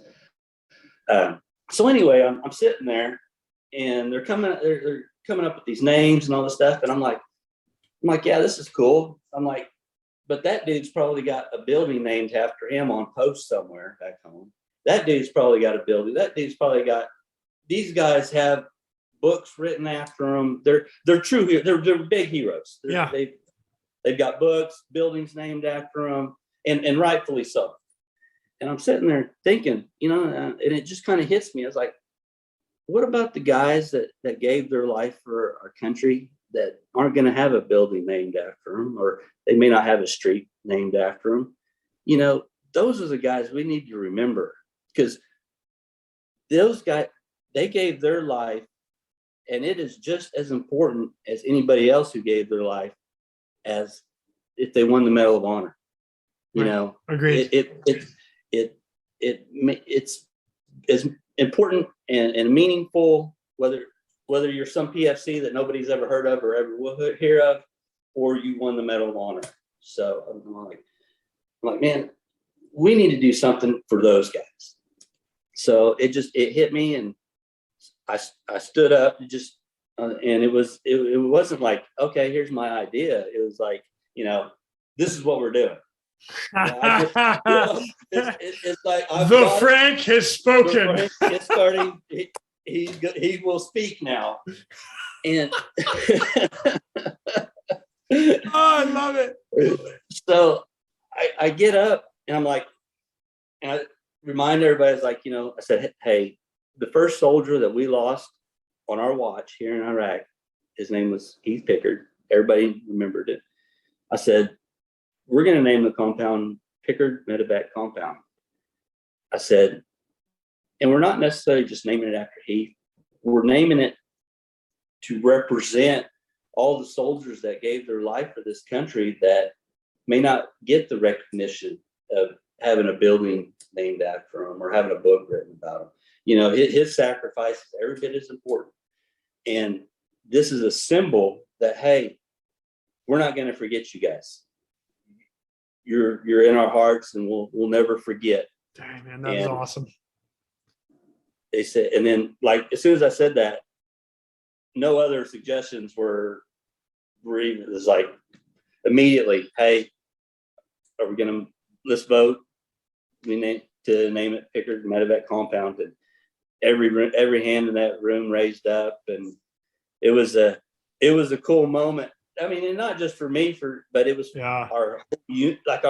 So anyway, I'm sitting there, and they're coming up with these names and all this stuff, and I'm like, yeah, this is cool. I'm like, but that dude's probably got a building named after him on post somewhere back home. That dude's probably got a building. That dude's probably got. These guys have books written after them. They're true heroes. They're big heroes. They've got books, buildings named after them, and rightfully so. And I'm sitting there thinking, and it just kind of hits me. I was like, what about the guys that gave their life for our country that aren't going to have a building named after them, or they may not have a street named after them? Those are the guys we need to remember, because those guys, they gave their life, and it is just as important as anybody else who gave their life as if they won the Medal of Honor. Agreed. It's as important and meaningful, whether you're some PFC that nobody's ever heard of or ever will hear of, or you won the Medal of Honor. So I'm like, man, we need to do something for those guys. So it hit me, and I stood up and and it wasn't like, okay, here's my idea. It was like, this is what we're doing. It's like Frank has spoken. It's starting. He will speak now, and I love it. So I get up, and I'm like, and I remind everybody, it's like, I said, hey, the first soldier that we lost on our watch here in Iraq, his name was Heath Picker. Everybody remembered it. I said, we're going to name the compound Pickard Medevac Compound. I said, and we're not necessarily just naming it after Heath. We're naming it to represent all the soldiers that gave their life for this country that may not get the recognition of having a building named after them or having a book written about them. His sacrifice is every bit as important. And this is a symbol that, hey, we're not going to forget you guys. You're in our hearts, and we'll never forget. Dang, man, that was awesome. They said, and then, like, as soon as I said that, no other suggestions were even. It was like immediately, hey, let's vote. We need to name it Pickard Medevac Compound, and every hand in that room raised up, and it was a cool moment. I mean, and not just for me, but it was our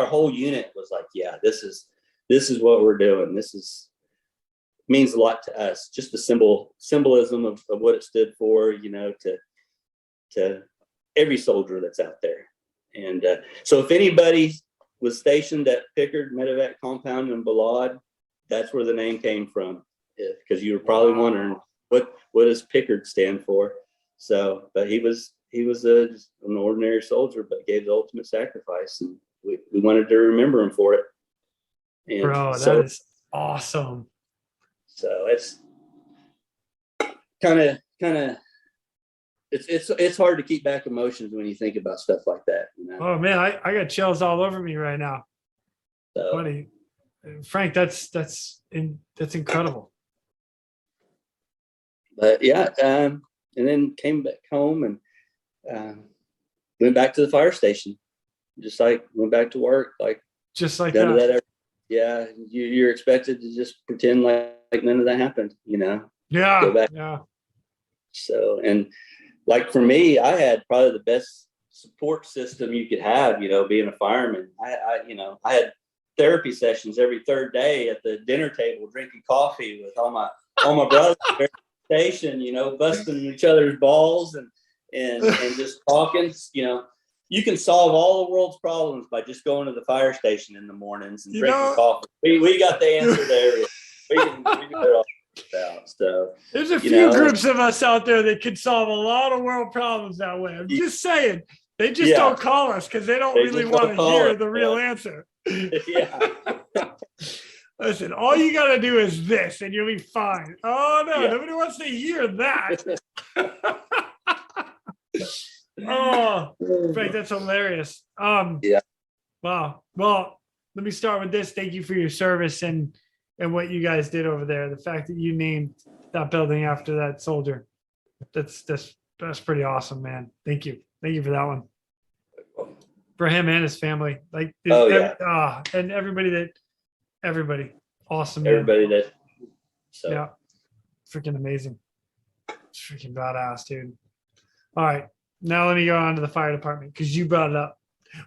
whole unit was like, yeah, this is what we're doing. Means a lot to us. Just the symbolism of what it stood for, to every soldier that's out there. And so if anybody was stationed at Pickard Medevac Compound in Balad, that's where the name came from. Because you were probably wondering, what does Pickard stand for? So, but he was just an ordinary soldier, but gave the ultimate sacrifice, and we wanted to remember him for it. And bro, that is awesome. So it's kind of it's hard to keep back emotions when you think about stuff like that. You know? Oh man, I got chills all over me right now. So, buddy, Frank, that's incredible. But yeah, and then came back home and went back to the fire station, just like went back to work, like just like none that. of that ever, yeah, you're expected to just pretend like none of that happened, you know. Yeah. Go back. Yeah. So, and like for me, I had probably the best support system you could have, you know, being a fireman. I had therapy sessions every third day at the dinner table, drinking coffee with all my brothers at the station, you know, busting each other's balls and just talking. You know, you can solve all the world's problems by just going to the fire station in the mornings and drinking coffee. We got the answer to everything. We can get it all out. So there's a few groups of us out there that could solve a lot of world problems that way. I'm just saying. They just don't call us because they don't really want to hear the real answer. Yeah. Listen, all you got to do is this and you'll be fine. Oh, no, nobody wants to hear that. Oh, Frank, that's hilarious. Yeah. Wow. Well, let me start with this. Thank you for your service and what you guys did over there. The fact that you named that building after that soldier. That's pretty awesome, man. Thank you. Thank you for that one. For him and his family. Like, and everybody. Awesome. Everybody man. that. So. Yeah. Freaking amazing. Freaking badass, dude. All right. Now let me go on to the fire department because you brought it up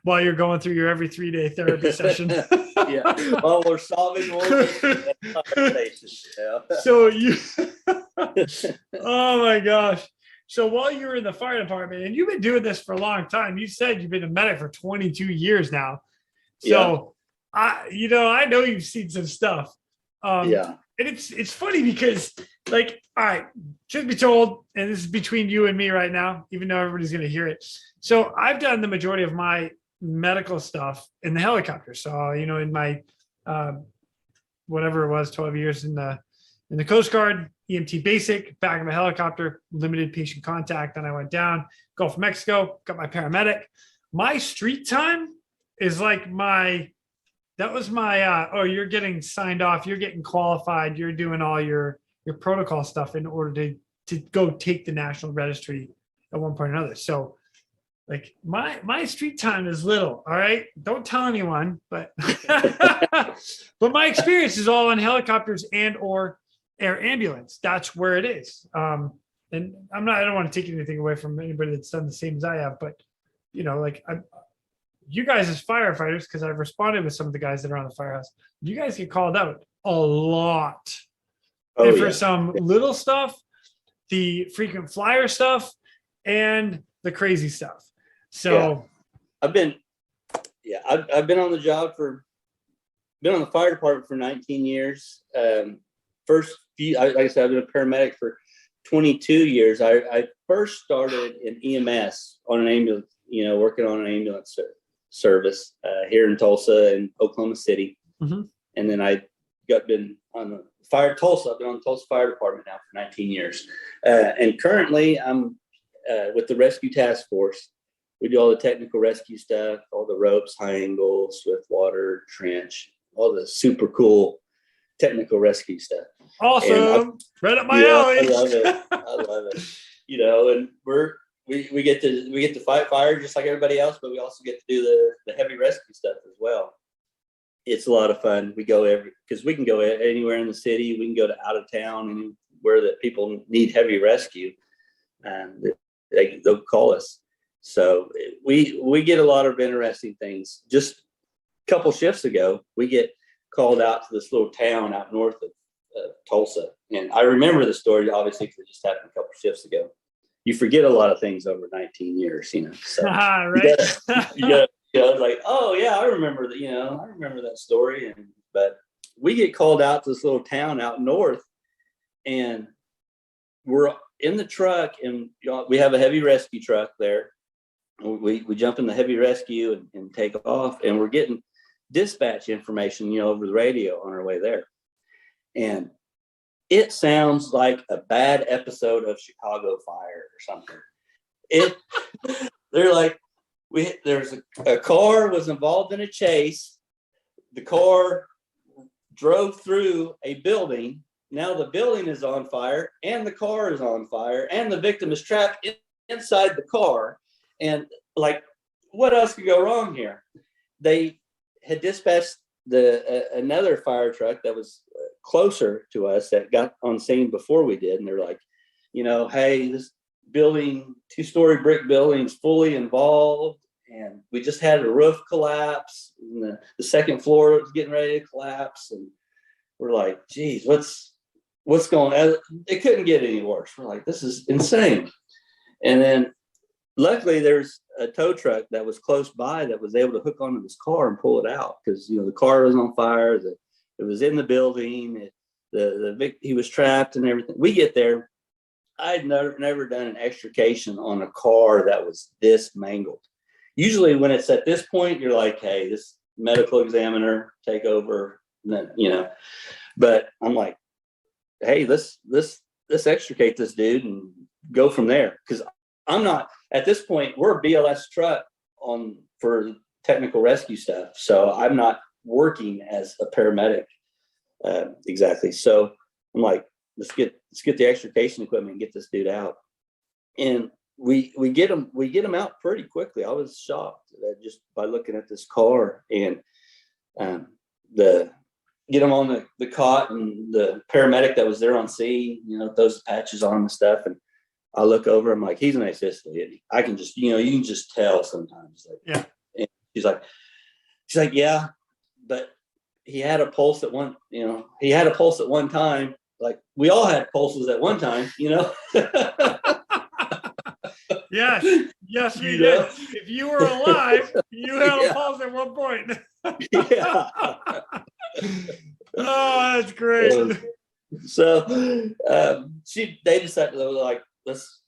while you're going through your every 3-day therapy session. Yeah. Well, we're solving more cases. Yeah. So you, oh my gosh. So while you were in the fire department, and you've been doing this for a long time, you said you've been a medic for 22 years now. So I know you've seen some stuff. And it's funny because, like, all right, truth be told, and this is between you and me right now, even though everybody's going to hear it. So I've done the majority of my medical stuff in the helicopter. So, you know, in my, whatever it was, 12 years in the Coast Guard, EMT basic, back of a helicopter, limited patient contact. Then I went down, Gulf of Mexico, got my paramedic. My street time is like that was my, you're getting signed off, you're getting qualified, you're doing all your protocol stuff in order to go take the national registry at one point or another. So like my street time is little. All right. Don't tell anyone, but, but my experience is all on helicopters and or air ambulance. That's where it is. And I don't want to take anything away from anybody that's done the same as I have, but you know, like you guys as firefighters, because I've responded with some of the guys that are on the firehouse, you guys get called out a lot. And for some little stuff, the frequent flyer stuff, and the crazy stuff. So I've been on the job been on the fire department for 19 years. First few, like I said, I've been a paramedic for 22 years. I first started in EMS on an ambulance, you know, working on an ambulance service here in Tulsa and Oklahoma City. Mm-hmm. And then I've been on the Tulsa. I've been on the Tulsa Fire Department now for 19 years. And currently I'm with the Rescue Task Force. We do all the technical rescue stuff, all the ropes, high angles, swift water, trench, all the super cool technical rescue stuff. Awesome. Right up my alley. I love it. You know, and we get to fight fire just like everybody else, but we also get to do the heavy rescue stuff as well. It's a lot of fun. We go because we can go anywhere in the city. We can go to out of town, anywhere that people need heavy rescue, and they'll call us. So we get a lot of interesting things. Just a couple shifts ago, we get called out to this little town out north of Tulsa, and I remember the story obviously because it just happened a couple shifts ago. You forget a lot of things over 19 years, you know. So right. You got like, oh yeah, I remember that. You know, I remember that story. But we get called out to this little town out north, and we're in the truck, and we have a heavy rescue truck there. We jump in the heavy rescue and take off, and we're getting dispatch information, over the radio on our way there. And it sounds like a bad episode of Chicago Fire or something. They're like, there's a car was involved in a chase. The car drove through a building. Now the building is on fire, and the car is on fire, and the victim is trapped inside the car. And like, what else could go wrong here? They had dispatched another fire truck that was closer to us that got on scene before we did. And they're like, hey, this building, 2-story brick building, is fully involved. And we just had a roof collapse. And the second floor was getting ready to collapse. And we're like, geez, what's going on? It couldn't get any worse. We're like, this is insane. And then luckily there's a tow truck that was close by that was able to hook onto this car and pull it out, because the car was on fire, it was in the building, he was trapped and everything. We get there. I'd never done an extrication on a car that was this mangled. Usually when it's at this point, you're like, hey, this medical examiner, take over, and then, but I'm like, hey, let's extricate this dude and go from there. Because I'm not, at this point, we're a BLS truck for technical rescue stuff. So I'm not working as a paramedic exactly. So I'm like, let's get the extrication equipment and get this dude out. And we get him out pretty quickly. I was shocked just by looking at this car, and get him on the cot, and the paramedic that was there on scene, throws the patches on and stuff. And I look over, I'm like, he's an ex-Sicily. I can just, you can just tell sometimes. Like, yeah. And she's like, yeah, but he had a pulse at one time. Like, we all had pulses at one time, Yes, we did. If you were alive, you had a pulse at one point. Yeah. Oh, that's great. So they decided, they were like, let's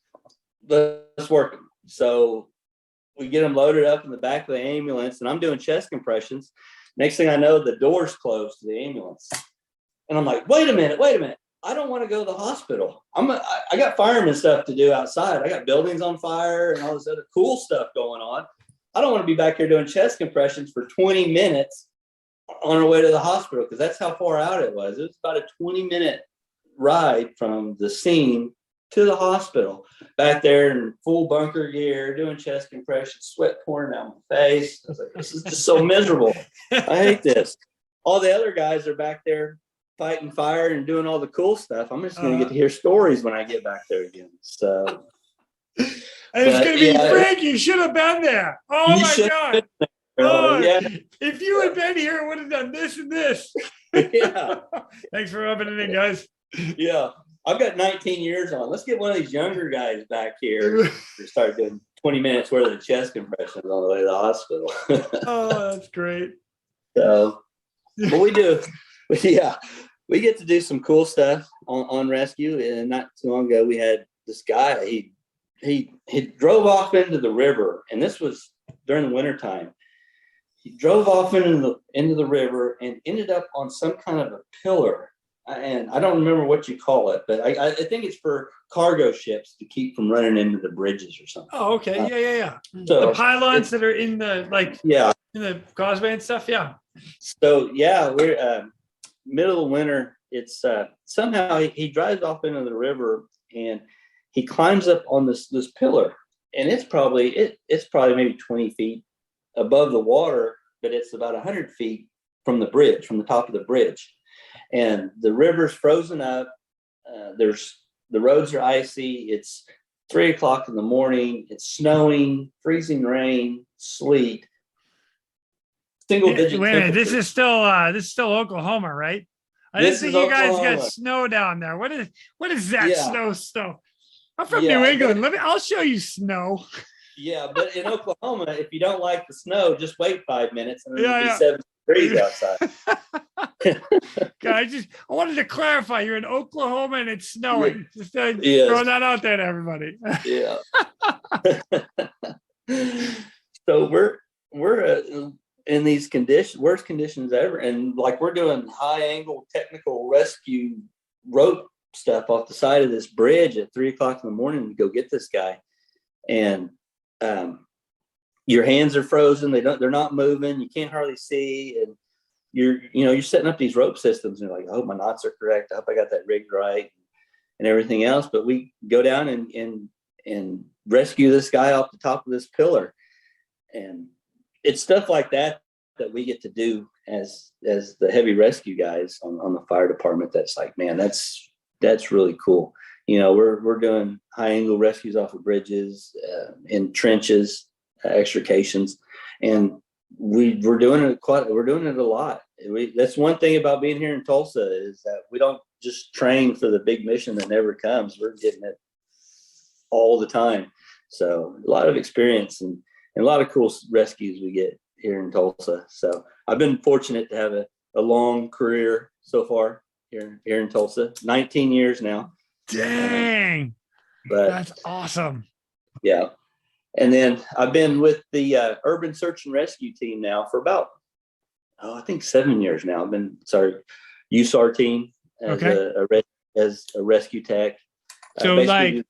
work them. So we get them loaded up in the back of the ambulance, and I'm doing chest compressions. Next thing I know, the door's closed to the ambulance. And I'm like, wait a minute. I don't want to go to the hospital. I got fireman stuff to do outside. I got buildings on fire and all this other cool stuff going on. I don't want to be back here doing chest compressions for 20 minutes on our way to the hospital, because that's how far out it was. It was about a 20-minute ride from the scene to the hospital, back there in full bunker gear, doing chest compressions, sweat pouring down my face. I was like, this is just so miserable. I hate this. All the other guys are back there fighting fire and doing all the cool stuff. I'm just going to get to hear stories when I get back there again. So it's going to be Frank. You should have been there. Oh my God. If you had been here, it would have done this and this. Yeah. Thanks for rubbing it in, guys. Yeah. I've got 19 years on. Let's get one of these younger guys back here to start doing 20 minutes worth of chest compressions on the way to the hospital. Oh, that's great. So, but we do. Yeah, we get to do some cool stuff on rescue. And not too long ago, we had this guy. He drove off into the river, and this was during the wintertime. He drove off into the river and ended up on some kind of a pillar. And I don't remember what you call it, but I think it's for cargo ships to keep from running into the bridges or something. Oh, okay. Yeah. So the pylons that are in the in the causeway and stuff. Yeah. So we're middle of winter. It's somehow he drives off into the river, and he climbs up on this pillar, and it's probably maybe 20 feet above the water, but it's about 100 feet from the bridge, from the top of the bridge. And the river's frozen up. The roads are icy. It's 3:00 in the morning. It's snowing, freezing rain, sleet. Single digit. Wait a minute. This is still Oklahoma, right? I didn't think you guys got snow down there. What is that snow? I'm from New England. I'll show you snow. Yeah, but in Oklahoma, if you don't like the snow, just wait 5 minutes and it'll be 7 degrees outside. I wanted to clarify. You're in Oklahoma and it's snowing. Just Yes. throwing that out there to everybody. Yeah. So we're in these worst conditions ever, and like we're doing high angle technical rescue rope stuff off the side of this bridge at 3:00 in the morning to go get this guy, and your hands are frozen. They're not moving. You can't hardly see, and you're setting up these rope systems, and you're like, I hope my knots are correct. I hope I got that rigged right, and everything else. But we go down and rescue this guy off the top of this pillar, and it's stuff like that we get to do as the heavy rescue guys on the fire department. That's like, man, that's really cool. We're doing high angle rescues off of bridges, in trenches, extrications, and we're doing it a lot. That's one thing about being here in Tulsa, is that we don't just train for the big mission that never comes. We're getting it all the time. So a lot of experience and a lot of cool rescues we get here in Tulsa. So I've been fortunate to have a long career so far here in Tulsa, 19 years now. Dang. But that's awesome. Yeah. And then I've been with the Urban Search and Rescue Team now for about, I think 7 years now. I've been USAR Team as a rescue tech. So do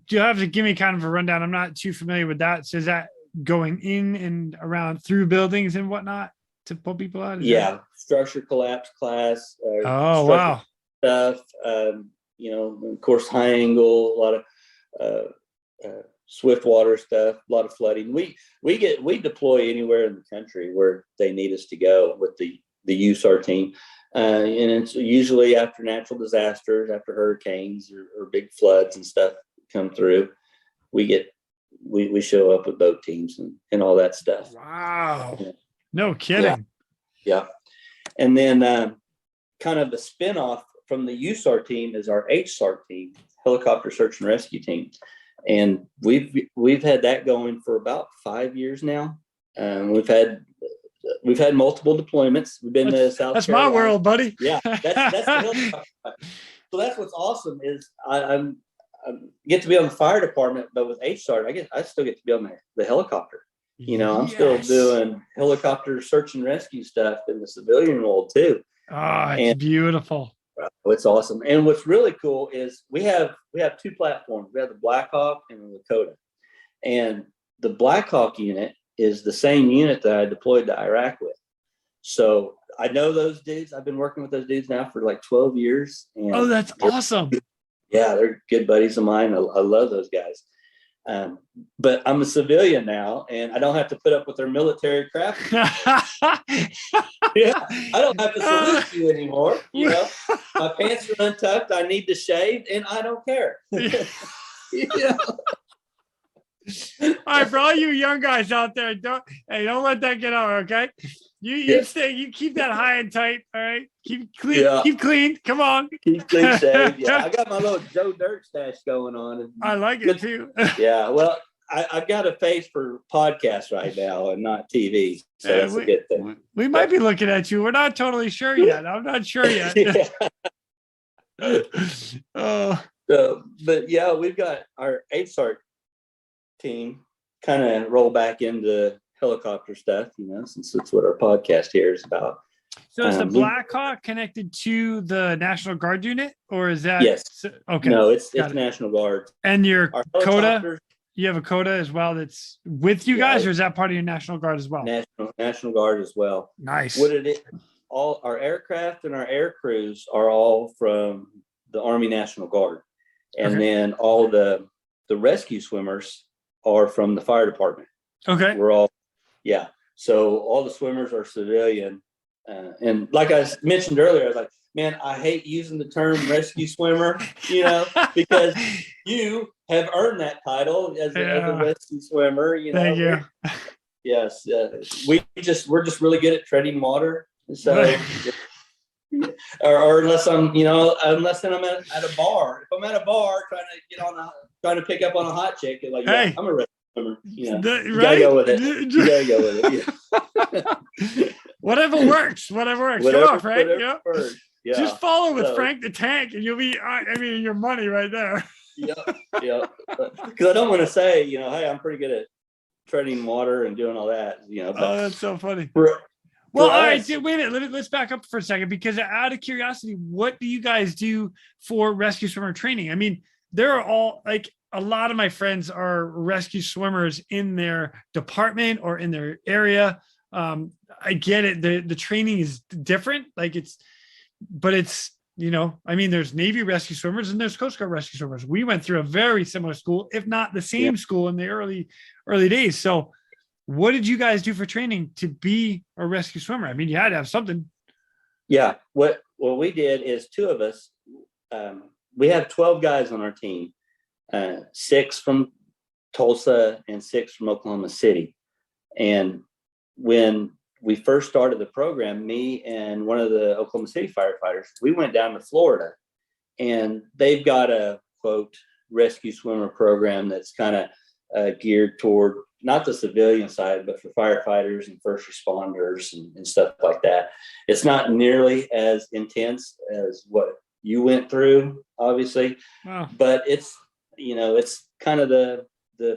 you have to give me kind of a rundown? I'm not too familiar with that. So is that going in and around through buildings and whatnot to pull people out? Structure collapse class. Wow. Stuff. Of course, high angle, a lot of swift water stuff, a lot of flooding. We deploy anywhere in the country where they need us to go with the USAR team. And it's usually after natural disasters, after hurricanes or big floods and stuff come through. We show up with boat teams and all that stuff. Wow. No kidding. Yeah. And then kind of the spinoff from the USAR team is our HSAR team, Helicopter Search and Rescue Team. And we've had that going for about 5 years now. We've had multiple deployments. We've been to South That's Carolina. My world, buddy. Yeah, that's the helicopter. So that's what's awesome is I get to be on the fire department, but with HSAR, I still get to be on the helicopter. I'm still doing helicopter search and rescue stuff in the civilian world too. Oh, it's beautiful. It's awesome. And what's really cool is we have two platforms. We have the Blackhawk and the Lakota. And the Blackhawk unit is the same unit that I deployed to Iraq with. So I know those dudes. I've been working with those dudes now for like 12 years. And that's awesome. Yeah, they're good buddies of mine. I love those guys. But I'm a civilian now, and I don't have to put up with their military crap. Yeah, I don't have to salute you anymore. My pants are untucked. I need to shave, and I don't care. All right, for all you young guys out there, don't let that get over, okay? You keep that high and tight, all right? Keep clean. Yeah. Keep clean. Come on. Keep clean shaved. Yeah, I got my little Joe Dirt stash going on. I like it too. Yeah, well, I've got a face for podcasts right now and not TV, so that's a good thing. We might be looking at you. We're not totally sure yet. I'm not sure yet. But yeah, we've got our HSAR team kind of roll back into helicopter stuff, since that's what our podcast here is about. So is the Blackhawk connected to the National Guard unit, or is that? Yes. Okay. No, it's National Guard. And your CODA, you have a CODA as well that's with you guys, or is that part of your National Guard as well? National Guard as well. Nice. All our aircraft and our air crews are all from the Army National Guard, and then all the rescue swimmers are from the fire department. Okay. We're all, so all the swimmers are civilian. And like I mentioned earlier, I was like, man, I hate using the term rescue swimmer, because you have earned that title as a rescue swimmer. Thank you. Yes. We're just really good at treading water. So, or unless I'm, unless I'm at a bar. If I'm at a bar trying to pick up on a hot chick, I'm a rescue swimmer. You gotta go with it. You gotta go with it. Yeah. Whatever works. Come on, Frank. Yep. Yeah. Just follow with Frank the Tank, and you'll be. Your money right there. Yep. Because I don't want to say, hey, I'm pretty good at treading water and doing all that. But that's so funny. Well, all right, wait a minute. Let's back up for a second, because out of curiosity, what do you guys do for rescue swimmer training? I mean, there are all a lot of my friends are rescue swimmers in their department or in their area. I get it. The training is different. There's Navy rescue swimmers and there's Coast Guard rescue swimmers. We went through a very similar school, if not the same school in the early days. So what did you guys do for training to be a rescue swimmer? I mean, you had to have something. Yeah. What we did is two of us, we have 12 guys on our team, 6 from Tulsa and 6 from Oklahoma City. And when we first started the program, me and one of the Oklahoma City firefighters, we went down to Florida, and they've got a quote rescue swimmer program that's kind of geared toward not the civilian side, but for firefighters and first responders and stuff like that. It's not nearly as intense as what you went through, obviously, but it's kind of the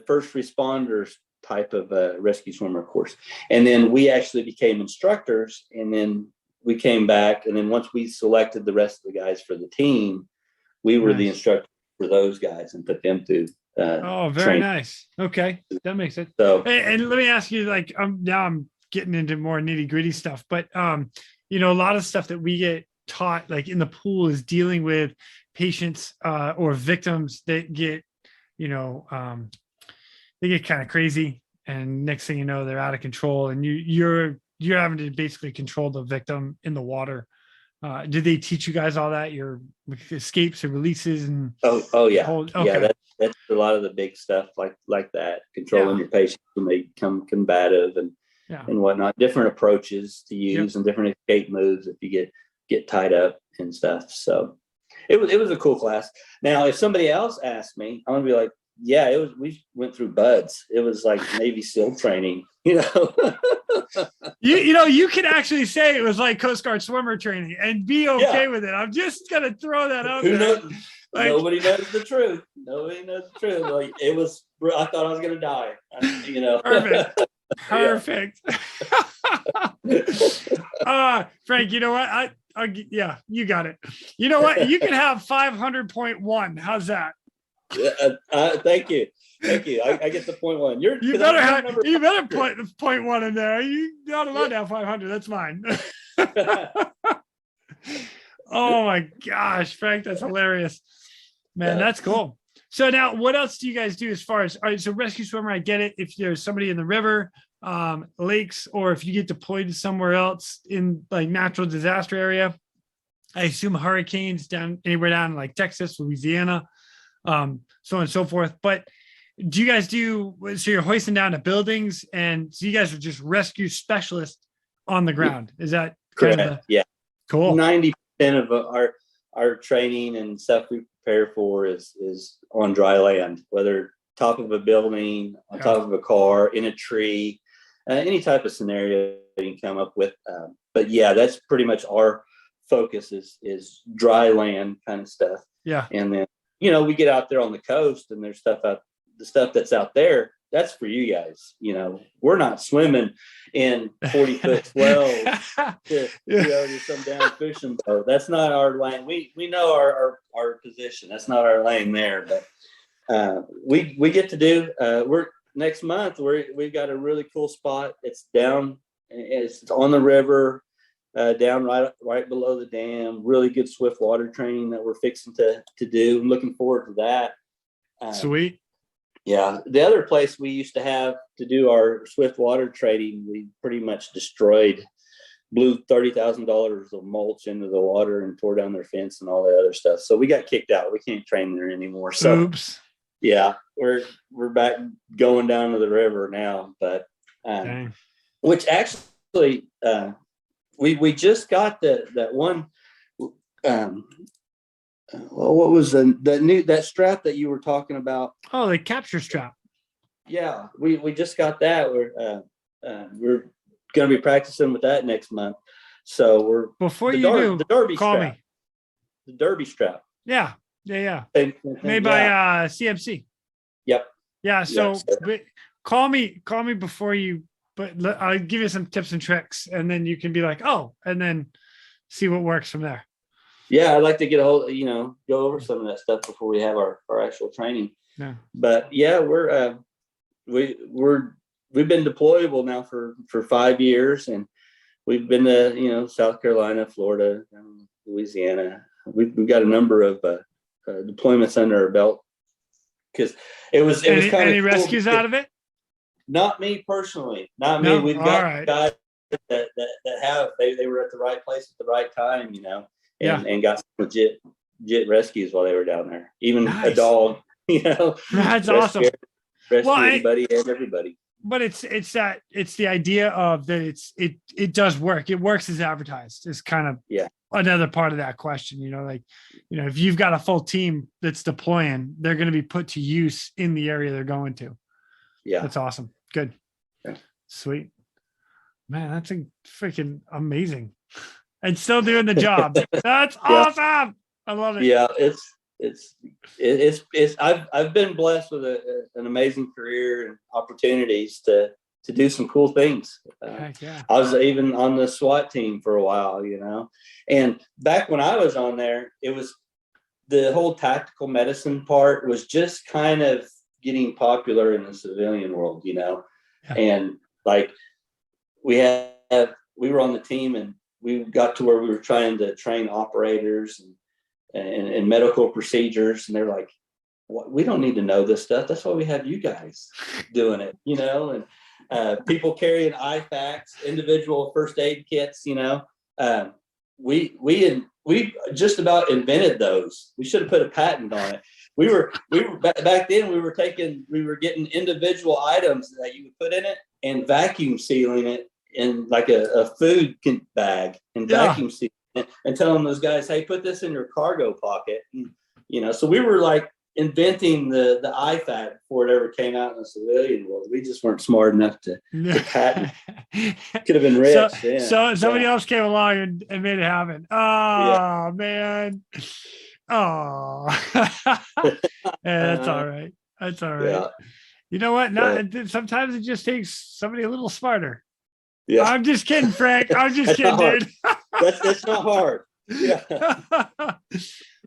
first responders type of rescue swimmer course. And then we actually became instructors, and then we came back, and then once we selected the rest of the guys for the team, we were the instructor for those guys and put them through very training. Nice. Okay, that makes sense. So and let me ask you, now I'm getting into more nitty-gritty stuff, but a lot of stuff that we get taught in the pool is dealing with patients or victims that get they get kind of crazy, and next thing you know, they're out of control, and you're having to basically control the victim in the water. Did they teach you guys all that, your escapes and releases? And yeah, that's a lot of the big stuff like that, controlling your patients when they become combative and whatnot, different approaches to use and different escape moves if you get tied up and stuff. So it was a cool class. Now, if somebody else asked me, I'm gonna be like, we went through BUDS. It was like Navy SEAL training, You can actually say it was like Coast Guard swimmer training and be okay with it. I'm just gonna throw that out there. Nobody knows the truth. It was. I thought I was gonna die. Perfect. Frank, you know what? You got it. You know what? You can have 500.1. How's that? Thank you. I get the 0.1. You better put 0.1 in there. You not allowed to have 500. That's mine. Oh my gosh, Frank, that's hilarious, man. That's cool. So now, what else do you guys do as far as? All right, so rescue swimmer, I get it. If there's somebody in the river, lakes, or if you get deployed to somewhere else in natural disaster area, I assume hurricanes anywhere down in Texas, Louisiana. So on and so forth. But do you guys so you're hoisting down to buildings, and so you guys are just rescue specialists on the ground? Is that correct? Cool. 90% of our training and stuff we prepare for is on dry land, whether top of a building, on top of a car, in a tree, any type of scenario you can come up with. But that's pretty much our focus is dry land kind of stuff. Yeah. And then we get out there on the coast, and there's the stuff that's out there, that's for you guys. We're not swimming in 40-foot swells to some down fishing boat. That's not our lane. We know our position. That's not our lane there. But we get to do. Next month. We've got a really cool spot. It's down. It's on the river. Down right below the dam. Really good swift water training that we're fixing to do. I'm looking forward to that. Sweet. Yeah. The other place we used to have to do our swift water training, we pretty much blew $30,000 of mulch into the water and tore down their fence and all that other stuff. So we got kicked out. We can't train there anymore. So oops. Yeah, we're back going down to the river now. But which actually we just got that one. What was that strap that you were talking about? Oh, the capture strap. Yeah, we just got that. We're going to be practicing with that next month. So we're the Derby call strap. Me. The Derby strap. Yeah. Made by CMC. Yep. Yeah. So call me before you, but I'll give you some tips and tricks, and then you can be like, oh, and then see what works from there. Yeah, I'd like to get a hold, go over some of that stuff before we have our actual training. Yeah. But yeah, we've been deployable now for 5 years, and we've been to South Carolina, Florida, Louisiana. We've got a number of deployments under our belt, because it was kind of any rescues out of it. Not me personally, not me. We've got guys that they were at the right place at the right time, and got some legit rescues while they were down there. Even a dog, That's awesome. Rescue anybody and everybody. But it's the idea of that it does work. It works as advertised. Is kind of another part of that question. If you've got a full team that's deploying, they're going to be put to use in the area they're going to. Yeah, that's awesome. Good, sweet, man. That's freaking amazing, and still doing the job. That's awesome. I love it. Yeah, I've been blessed with an amazing career and opportunities to do some cool things. I was even on the SWAT team for a while, and back when I was on there, it was the whole tactical medicine part was just kind of getting popular in the civilian world, and like we were on the team, and we got to where we were trying to train operators and medical procedures, and they're like, we don't need to know this stuff. That's why we have you guys doing it, and people carrying IFACs, individual first aid kits, we just about invented those. We should have put a patent on it. We were back then, we were getting individual items that you would put in it and vacuum sealing it in like a food bag and vacuum sealing it and telling those guys, hey, put this in your cargo pocket. And, so we were like inventing the IFAC before it ever came out in the civilian world. We just weren't smart enough to patent. Could have been rich. So somebody else came along and made it happen. Oh, man. Oh, that's all right. That's all right. Yeah. You know what? Sometimes it just takes somebody a little smarter. Yeah. I'm just kidding, Frank. I'm just kidding, dude. That's not hard. Yeah.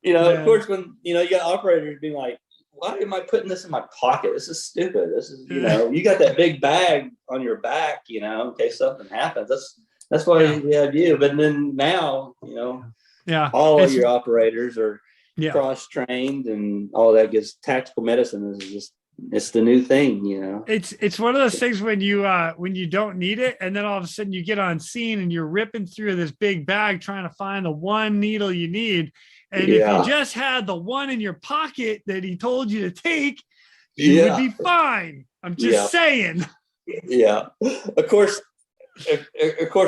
Of course, when you got operators being like, why am I putting this in my pocket? This is stupid. This is, you got that big bag on your back, in case something happens. That's why we have you. But then now, all of your operators are cross-trained, and all that gets tactical medicine is just, it's the new thing, It's one of those things when you don't need it, and then all of a sudden you get on scene and you're ripping through this big bag trying to find the one needle you need. And if you just had the one in your pocket that he told you to take, you would be fine. I'm just saying. Yeah. Of course,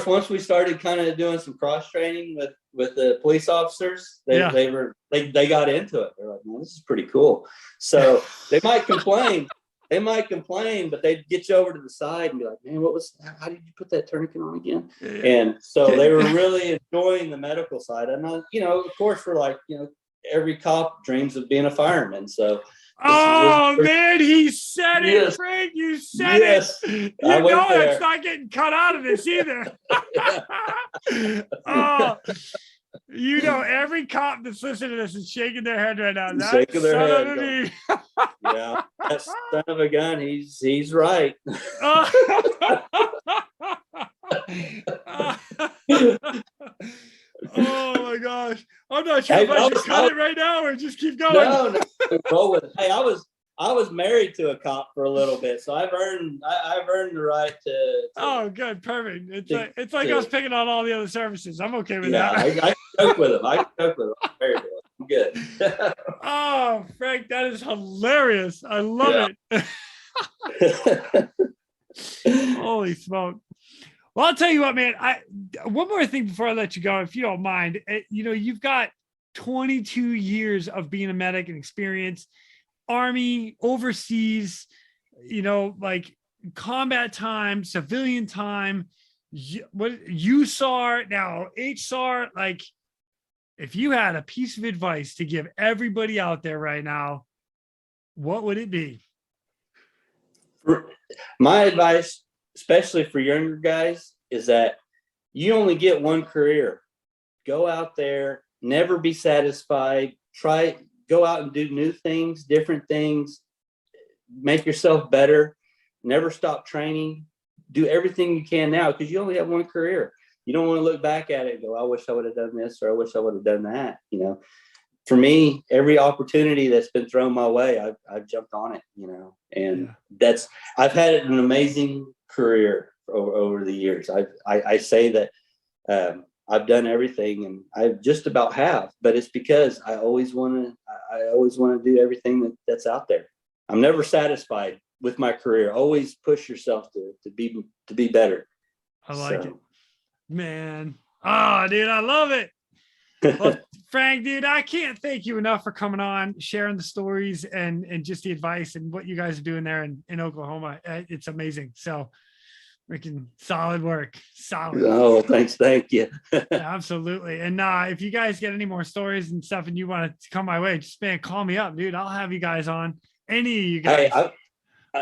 once we started kind of doing some cross training with the police officers, they got into it. They're like, man, this is pretty cool. So they might complain, but they'd get you over to the side and be like, man, how did you put that tourniquet on again? And so they were really enjoying the medical side. And, of course, we're like, every cop dreams of being a fireman. So. Man, he said it, Frank. You said it. It's not getting cut out of this either. Every cop that's listening to this is shaking their head right now. Shaking their head. That son of a gun. He's right. Oh my gosh! I'm not sure if I should cut it right now or just keep going. No, roll with it. Hey, I was married to a cop for a little bit, so I've earned the right to oh, good, perfect. It's like I was picking on all the other services. I'm okay with that. I joke with him. I'm married to him. I'm good. Oh, Frank, that is hilarious. I love it. Holy smoke! Well, I'll tell you what, man. One more thing before I let you go, if you don't mind. You've got 22 years of being a medic and experience, Army, overseas, like combat time, civilian time. what USAR now, HSAR, like if you had a piece of advice to give everybody out there right now, what would it be? My advice, especially for younger guys, is that you only get one career. Go out there, never be satisfied. Go out and do new things, different things, make yourself better. Never stop training. Do everything you can now because you only have one career. You don't want to look back at it and go, I wish I would have done this or I wish I would have done that. You know, for me, every opportunity that's been thrown my way, I've jumped on it, you know, and I've had an amazing career over the years. I say that I've done everything and I just about have, but it's because I always want to do everything that's out there. I'm never satisfied with my career. Always push yourself to be better. I like it, man. Oh, dude, I love it. Well, Frank, dude, I can't thank you enough for coming on, sharing the stories and just the advice and what you guys are doing there in Oklahoma. It's amazing. So freaking solid work. Solid. Oh, thanks. Thank you. Absolutely. And if you guys get any more stories and stuff and you want to come my way, just call me up, dude. I'll have you guys on. Any of you guys. Hey,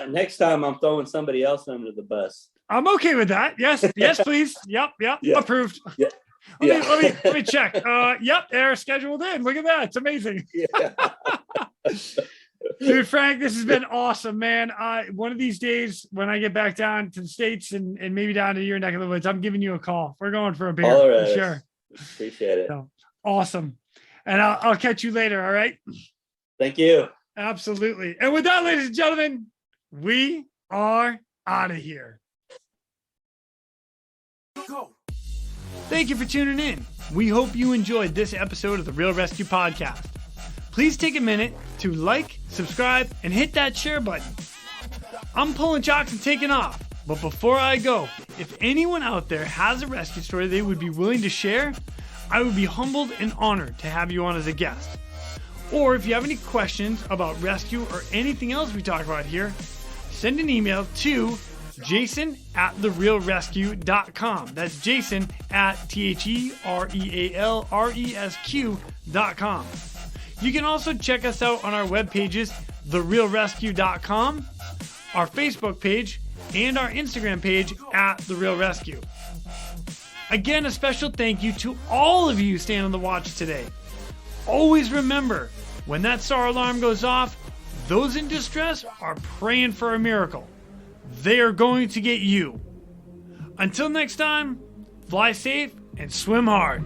next time I'm throwing somebody else under the bus. I'm okay with that. Yes, please. Yep. Yeah. Approved. Yeah. Let me check. Yep, they're scheduled in. Look at that. It's amazing. Yeah. Dude, Frank, this has been awesome, man. One of these days when I get back down to the States and maybe down to your neck of the woods, I'm giving you a call. We're going for a beer. All right. For sure. Appreciate it. So, awesome. And I'll catch you later. All right. Thank you. Absolutely. And with that, ladies and gentlemen, we are out of here. Go. Thank you for tuning in. We hope you enjoyed this episode of the Real ResQ podcast. Please take a minute to like, subscribe, and hit that share button. I'm pulling chocks and taking off. But before I go, if anyone out there has a rescue story they would be willing to share, I would be humbled and honored to have you on as a guest. Or if you have any questions about rescue or anything else we talk about here, send an email to jason@therealresq.com. That's Jason at TheRealResQ.com. You can also check us out on our web pages, therealresq.com, our Facebook page, and our Instagram page @TheRealResQ. Again, a special thank you to all of you staying on the watch today. Always remember, when that SAR alarm goes off, those in distress are praying for a miracle. They are going to get you. Until next time, fly safe and swim hard.